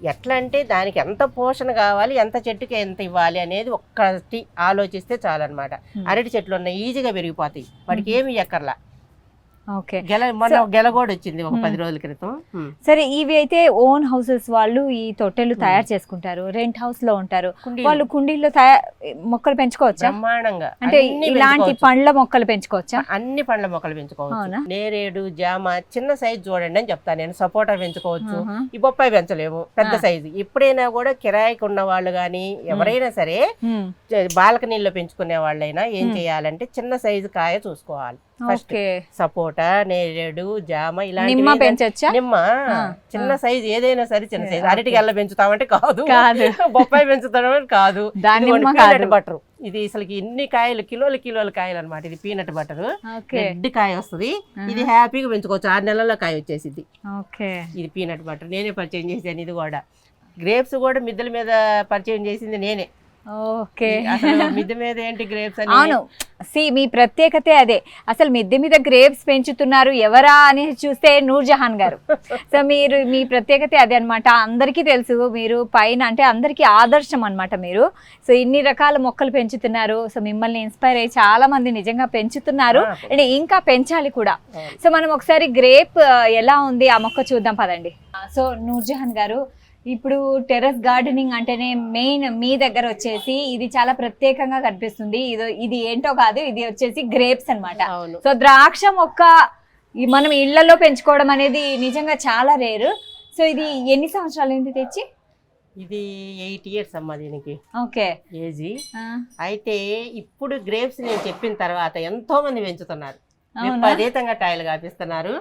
ఎట్లా అంటే దానికి ఎంత పోషణ కావాలి, ఎంత చెట్టుకి ఎంత ఇవ్వాలి అనేది ఒక్కటి ఆలోచిస్తే చాలన్నమాట. అరటి చెట్లు ఉన్నాయి, ఈజీగా పెరిగిపోతాయి, వాటికి ఏమి ఎక్కర్లా. గెల కూడా వచ్చింది ఒక 10 రోజుల క్రితం. సరే, ఇవి అయితే ఓన్ హౌసెస్ వాళ్ళు ఈ తొట్టెలు తయారు చేసుకుంటారు, రెంట్ హౌస్ లో ఉంటారు, వాళ్ళు కుండీల్లో మొక్కలు పెంచుకోవచ్చా? బ్రహ్మాండంగా. అంటే ఇలాంటి పండ్ల మొక్కలు పెంచుకోవచ్చా? అన్ని పండ్ల మొక్కలు పెంచుకోవచ్చు. నేరేడు, జామ చిన్న సైజు చూడండి అని చెప్తాను నేను. సపోటా పెంచుకోవచ్చు, ఈ బొప్పాయి పెంచలేము, పెద్ద సైజు. ఎప్పుడైనా కూడా కిరాయికి ఉన్న వాళ్ళు గానీ ఎవరైనా సరే బాల్కనీలో పెంచుకునే వాళ్ళైనా ఏం చేయాలంటే చిన్న సైజు కాయ చూసుకోవాలి. ఫస్ట్ సపోటా, నేరేడు, జామ ఇలాంటి. నిమ్మ చిన్న సైజు ఏదైనా సరే చిన్న సైజు. అరటి గెల్ల పెంచుతామంటే కాదు, బొప్పాయి పెంచుతామంటే కాదు. పీనట్ బటర్, ఇది అసలు ఎన్ని కాయలు, కిలోల కాయలు అనమాట. ఇది పీనట్ బటర్, రెడ్ కాయ వస్తుంది. ఇది హ్యాపీగా పెంచుకోవచ్చు, 6 నెలల్లో కాయ వచ్చేసింది. ఇది పీనట్ బటర్ నేనే పరిచయం చేశాను. ఇది కూడా గ్రేప్స్ కూడా మిద్దెల మీద పరిచయం చేసింది నేనే. మిద్దె మీద ఏంటి గ్రేప్స్ అని. అవును, మీ ప్రత్యేకతే అదే. అసలు మిద్దె మీద గ్రేప్స్ పెంచుతున్నారు ఎవరా అని చూస్తే నూర్జహాన్ గారు. సో మీ ప్రత్యేకతే అదే అనమాట. అందరికీ తెలుసు మీరు పైన అంటే అందరికీ ఆదర్శం అనమాట మీరు. సో ఇన్ని రకాల మొక్కలు పెంచుతున్నారు. సో మిమ్మల్ని ఇన్స్పైర్ అయ్యి చాలా మంది నిజంగా పెంచుతున్నారు అండ్ ఇంకా పెంచాలి కూడా. సో మనం ఒకసారి గ్రేప్ ఎలా ఉంది ఆ మొక్క చూద్దాం పదండి. సో నూర్జహాన్ గారు, ఇప్పుడు టెర్రస్ గార్డెనింగ్ అంటేనే మెయిన్ మీ దగ్గర వచ్చేసి ఇది చాలా ప్రత్యేకంగా కనిపిస్తుంది. ఇది ఏంటో కాదు, ఇది వచ్చేసి గ్రేప్స్ అన్నమాట. సో ద్రాక్ష మొక్క మనం ఇళ్లలో పెంచుకోవడం అనేది నిజంగా చాలా రేరు. సో ఇది ఎన్ని సంవత్సరాలు ఏంటి తెచ్చి? ఇది 8 years అమ్మా దీనికి. ఓకే, ఏజీ. అయితే ఇప్పుడు గ్రేప్స్ నేను చెప్పిన తర్వాత ఎంతో మంది పెంచుతున్నారు, విపరీతంగా కాయలు కాపిస్తున్నారు.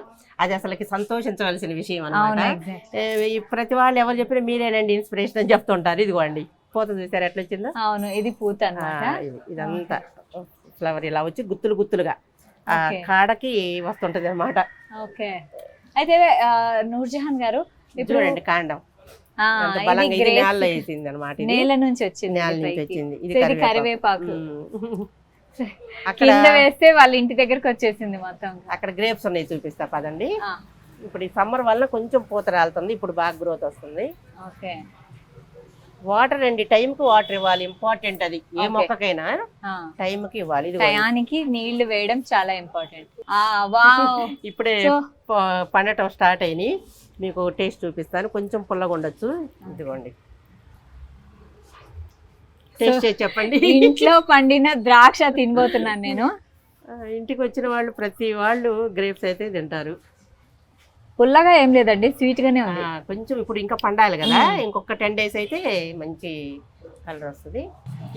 అది అసలుకి సంతోషించవలసిన విషయం అన్నమాట. ప్రతి వాళ్ళు ఎవరు చెప్పినా మీరేనండి ఇన్స్పిరేషన్ అని చెప్తుంటారు. ఇదిగోండి పూత చూసారు ఎట్లా వచ్చిందో. అవును, ఇది పూత అన్నమాట. ఇదంతా ఫ్లవర్ ఇలా వచ్చి గుత్తులుగా కాడకి వస్తుంటది అన్నమాట. ఓకే, అయితే నూర్జహాన్ గారు చూడండి కాండం బలంగా ఇది నేలలో వేసింది అనమాట. నేల నుంచి వచ్చింది, నేల నుంచి వచ్చింది. ఇది కరివేపాకు కింద వేస్తే వాళ్ళ ఇంటి దగ్గరకు వచ్చేసింది మొత్తం. అక్కడ గ్రేప్స్ ఉన్నాయి చూపిస్తా పదండి. ఇప్పుడు ఈ సమ్మర్ వల్ల కొంచెం పూత రాలుతుంది, ఇప్పుడు బాగా గ్రోత్ వస్తుంది. ఓకే, వాటర్ అండి, టైంకి వాటర్ ఇవ్వాలి, ఇంపార్టెంట్ అది ఏ మొక్కకైనా టైంకి ఇవ్వాలి. ఇది టయానికి నీళ్లు వేయడం చాలా ఇంపార్టెంట్. వావ్ ఇప్పుడే పండటం స్టార్ట్ అయినాయి, మీకు టేస్ట్ చూపిస్తాను. కొంచెం పుల్లగా ఉండొచ్చు, ఇదిగోండి టేస్ట్ చేసి చెప్పండి. ఇంట్లో పండిన ద్రాక్ష తినబోతున్నాను నేను. ఇంటికి వచ్చిన వాళ్ళు ప్రతి వాళ్ళు గ్రేప్స్ అయితే తింటారు. పుల్లగా ఏం లేదండి, స్వీట్ గానే ఉంది. కొంచెం ఇప్పుడు ఇంకా పండాలి కదా, ఇంకొక 10 days అయితే మంచి కలర్ వస్తుంది.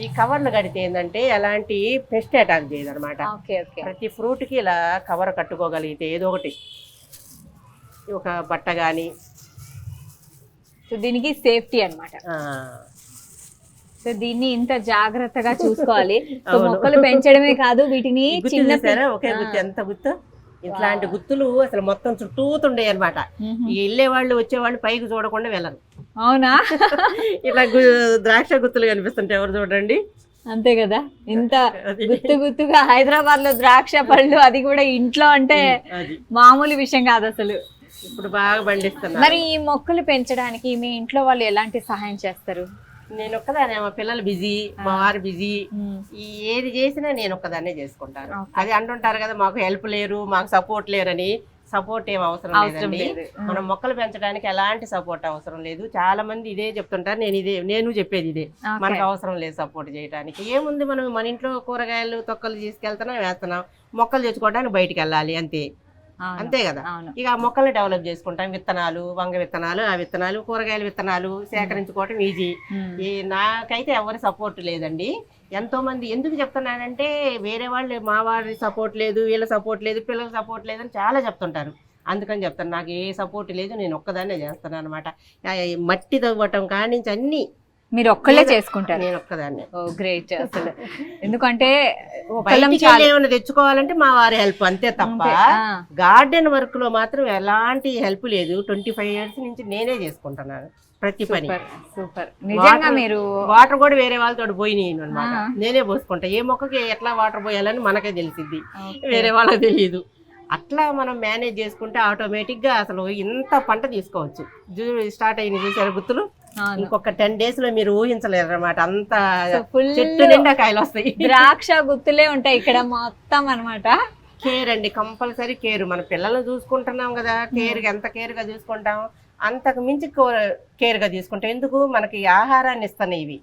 ఈ కవర్లు కడితే ఏంటంటే ఎలాంటి పెస్ట్ అటాక్ చేయదు అనమాట. ప్రతి ఫ్రూట్ కి ఇలా కవర్ కట్టుకోగలిగితే ఏదో ఒకటి, ఒక బట్ట కానీ, సో దీనికి సేఫ్టీ అన్నమాట. సో దీన్ని ఇంత జాగ్రత్తగా చూసుకోవాలి. సో మొక్కలు పెంచడమే కాదు, వీటిని చిన్న ఒకే గుత్తి, ఎంత గుత్తు, ఇట్లాంటి గుత్తులు అసలు మొత్తం చుట్టూతుండే అనమాట. వెళ్ళే వాళ్ళు వచ్చేవాళ్ళు పైకి చూడకుండా వెళ్ళరు. అవునా? ఇట్లా ద్రాక్ష గుత్తులు కనిపిస్తుంటే ఎవరు చూడండి. అంతే కదా, ఇంత గుత్తు గుత్తుగా హైదరాబాద్ లో ద్రాక్ష పళ్ళు, అది కూడా ఇంట్లో అంటే మామూలు విషయం కాదు అసలు. ఇప్పుడు బాగా పండిస్తున్నారు. మరి ఈ మొక్కలు పెంచడానికి మీ ఇంట్లో వాళ్ళు ఎలాంటి సహాయం చేస్తారు? నేను ఒక్కదానే, మా పిల్లలు బిజీ, మా వారు బిజీ, ఏది చేసినా నేను ఒక్కదాన్నే చేసుకుంటాను. అది అంటుంటారు కదా, మాకు హెల్ప్ లేరు, మాకు సపోర్ట్ లేరని. సపోర్ట్ ఏం అవసరం లేదండి. మనం మొక్కలు పెంచడానికి ఎలాంటి సపోర్ట్ అవసరం లేదు. చాలా మంది ఇదే చెప్తుంటారు, నేను చెప్పేది ఇదే, మనకు అవసరం లేదు సపోర్ట్ చేయడానికి. ఏముంది, మనం మన ఇంట్లో కూరగాయలు తొక్కలు తీసుకెళ్తున్నాం, వేస్తున్నాం, మొక్కలు తెచ్చుకోవడానికి బయటికి వెళ్ళాలి అంతే, అంతే కదా. ఇక ఆ మొక్కల్ని డెవలప్ చేసుకుంటాం, విత్తనాలు, వంగ విత్తనాలు, ఆ విత్తనాలు, కూరగాయల విత్తనాలు సేకరించుకోవటం ఈజీ. నాకైతే ఎవరి సపోర్ట్ లేదండి. ఎంతో మంది ఎందుకు చెప్తున్నానంటే, వేరే వాళ్ళు మా వారి సపోర్ట్ లేదు, వీళ్ళ సపోర్ట్ లేదు, పిల్లల సపోర్ట్ లేదని చాలా చెప్తుంటారు. అందుకని చెప్తాను, నాకు ఏ సపోర్ట్ లేదు, నేను ఒక్కదాన్నే చేస్తాను అనమాట. మట్టి తవ్వటం కాడి నుంచి అన్ని మీరు ఒక్కళ్ళే చేసుకుంటారు? నేను ఒక్కదాన్ని. ఓ గ్రేట్ అసలు. ఎందుకంటే ఏమైనా తెచ్చుకోవాలంటే మా వారి హెల్ప్ అంతే తప్ప, గార్డెన్ వర్క్ లో మాత్రం ఎలాంటి హెల్ప్ లేదు. 25 years నుంచి నేనే చేసుకుంటున్నాను ప్రతి పని. సూపర్. నిజంగా మీరు వాటర్ కూడా వేరే వాళ్ళతో పోయినాయి అనమాట, నేనే పోసుకుంటా. ఏ మొక్కకి ఎట్లా వాటర్ పోయాలని మనకే తెలిసిద్ది, వేరే వాళ్ళకి తెలియదు. అట్లా మనం మేనేజ్ చేసుకుంటే ఆటోమేటిక్ గా అసలు ఇంత పంట తీసుకోవచ్చు. స్టార్ట్ అయింది చూసారు గుత్తులు, ఇంకొక 10 days లో మీరు ఊహించలేరు అనమాట, అంత చెట్టు నిండా కాయలు వస్తాయి. ద్రాక్ష గుత్తులే ఉంటాయి ఇక్కడ మొత్తం అనమాట. కేర్ అండి, కంపల్సరీ కేర్. మన పిల్లల్ని చూసుకుంటున్నాం కదా, ఎంత కేర్ గా చూసుకుంటాం అంతకు మించి కేర్ గా తీసుకుంటాం. ఎందుకు, మనకి ఆహారాన్ని ఇస్తున్నాయి, ఇవి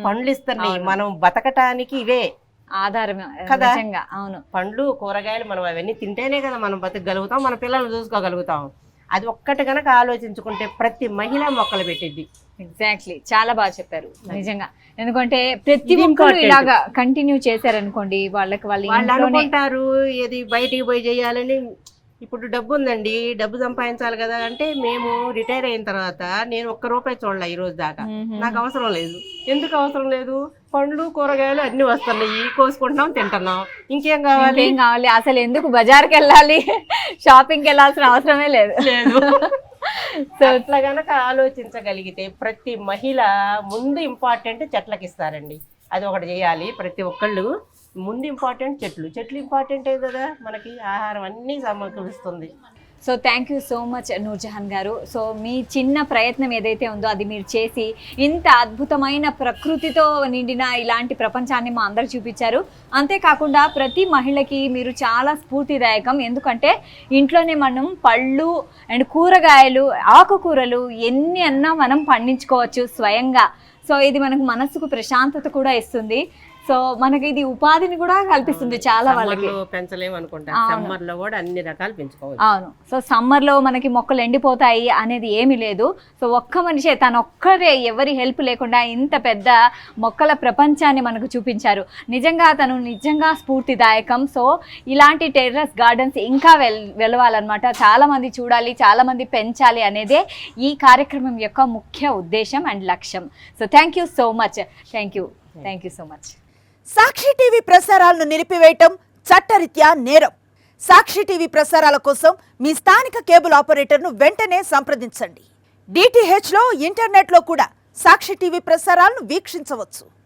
పండ్లు ఇస్తున్నాయి, మనం బతకటానికి ఇవే ఆధారం కదా. అవును, పండ్లు కూరగాయలు మనం అవన్నీ తింటేనే కదా మనం బతకగలుగుతాం, మన పిల్లల్ని చూసుకోగలుగుతాం. అది ఒక్కటి కనుక ఆలోచించుకుంటే ప్రతి మహిళ మొక్కలు పెట్టిద్ది. ఎగ్జాక్ట్లీ, చాలా బాగా చెప్పారు నిజంగా. ఎందుకంటే ప్రతి ఒక్కరు ఇలాగా కంటిన్యూ చేశారనుకోండి, వాళ్ళు అనుకుంటారు ఏది బయటికి పోయి చేయాలని. ఇప్పుడు డబ్బు ఉందండి, డబ్బు సంపాదించాలి కదా అంటే, మేము రిటైర్ అయిన తర్వాత నేను ₹1 చూడలే ఈ రోజు దాకా. నాకు అవసరం లేదు. ఎందుకు అవసరం లేదు, పండ్లు కూరగాయలు అన్ని వస్తున్నాయి, కోసుకుంటున్నాం, తింటున్నాం, ఇంకేం కావాలి? అసలు ఎందుకు బజార్కి వెళ్ళాలి, షాపింగ్కి వెళ్ళాల్సిన అవసరమే లేదు. సో అట్లా గనక ఆలోచించగలిగితే ప్రతి మహిళ ముందు ఇంపార్టెంట్ చెట్లకి ఇస్తారండి. అది ఒకటి చేయాలి ప్రతి ఒక్కళ్ళు. ముందు ఇంపార్టెంట్ చెట్లు ఇంపార్టెంటే కదా, మనకి ఆహారం అన్నీ సమకూరుస్తుంది. So thank you so much Noorjahan గారు. సో మీ చిన్న ప్రయత్నం ఏదైతే ఉందో అది మీరు చేసి ఇంత అద్భుతమైన ప్రకృతితో నిండిన ఇలాంటి ప్రపంచాన్ని మా అందరు చూపించారు. అంతేకాకుండా ప్రతి మహిళకి మీరు చాలా స్ఫూర్తిదాయకం. ఎందుకంటే ఇంట్లోనే మనం పళ్ళు అండ్ కూరగాయలు, ఆకుకూరలు ఎన్ని అన్నా మనం పండించుకోవచ్చు స్వయంగా. సో ఇది మనకు మనసుకు ప్రశాంతత కూడా ఇస్తుంది. సో మనకి ఇది ఉపాధిని కూడా కల్పిస్తుంది చాలా వాళ్ళకి. పెంచలేము అనుకుంటా, సమ్మర్ లో కూడా అన్ని రకాలు పెంచుకోవచ్చు. అవును, సో సమ్మర్ లో మనకి మొక్కలు ఎండిపోతాయి అనేది ఏమీ లేదు. సో ఒక్క మనిషే, తను ఒక్కరే, ఎవరి హెల్ప్ లేకుండా ఇంత పెద్ద మొక్కల ప్రపంచాన్ని మనకు చూపించారు. తను నిజంగా స్ఫూర్తిదాయకం. సో ఇలాంటి టెర్రస్ గార్డెన్స్ ఇంకా వెలవాలన్నమాట. చాలా మంది చూడాలి, చాలా మంది పెంచాలి అనేదే ఈ కార్యక్రమం యొక్క ముఖ్య ఉద్దేశం అండ్ లక్ష్యం. So thank you so much. Thank you so much. Sakshi TV ప్రసారాలను నిలిపివేయటం చట్టరీత్యా నేరం. సాక్షి టీవీ ప్రసారాల కోసం మీ స్థానిక కేబుల్ ఆపరేటర్ను వెంటనే సంప్రదించండి. DTH లో ఇంటర్నెట్లో కూడా సాక్షి టీవీ ప్రసారాలను వీక్షించవచ్చు.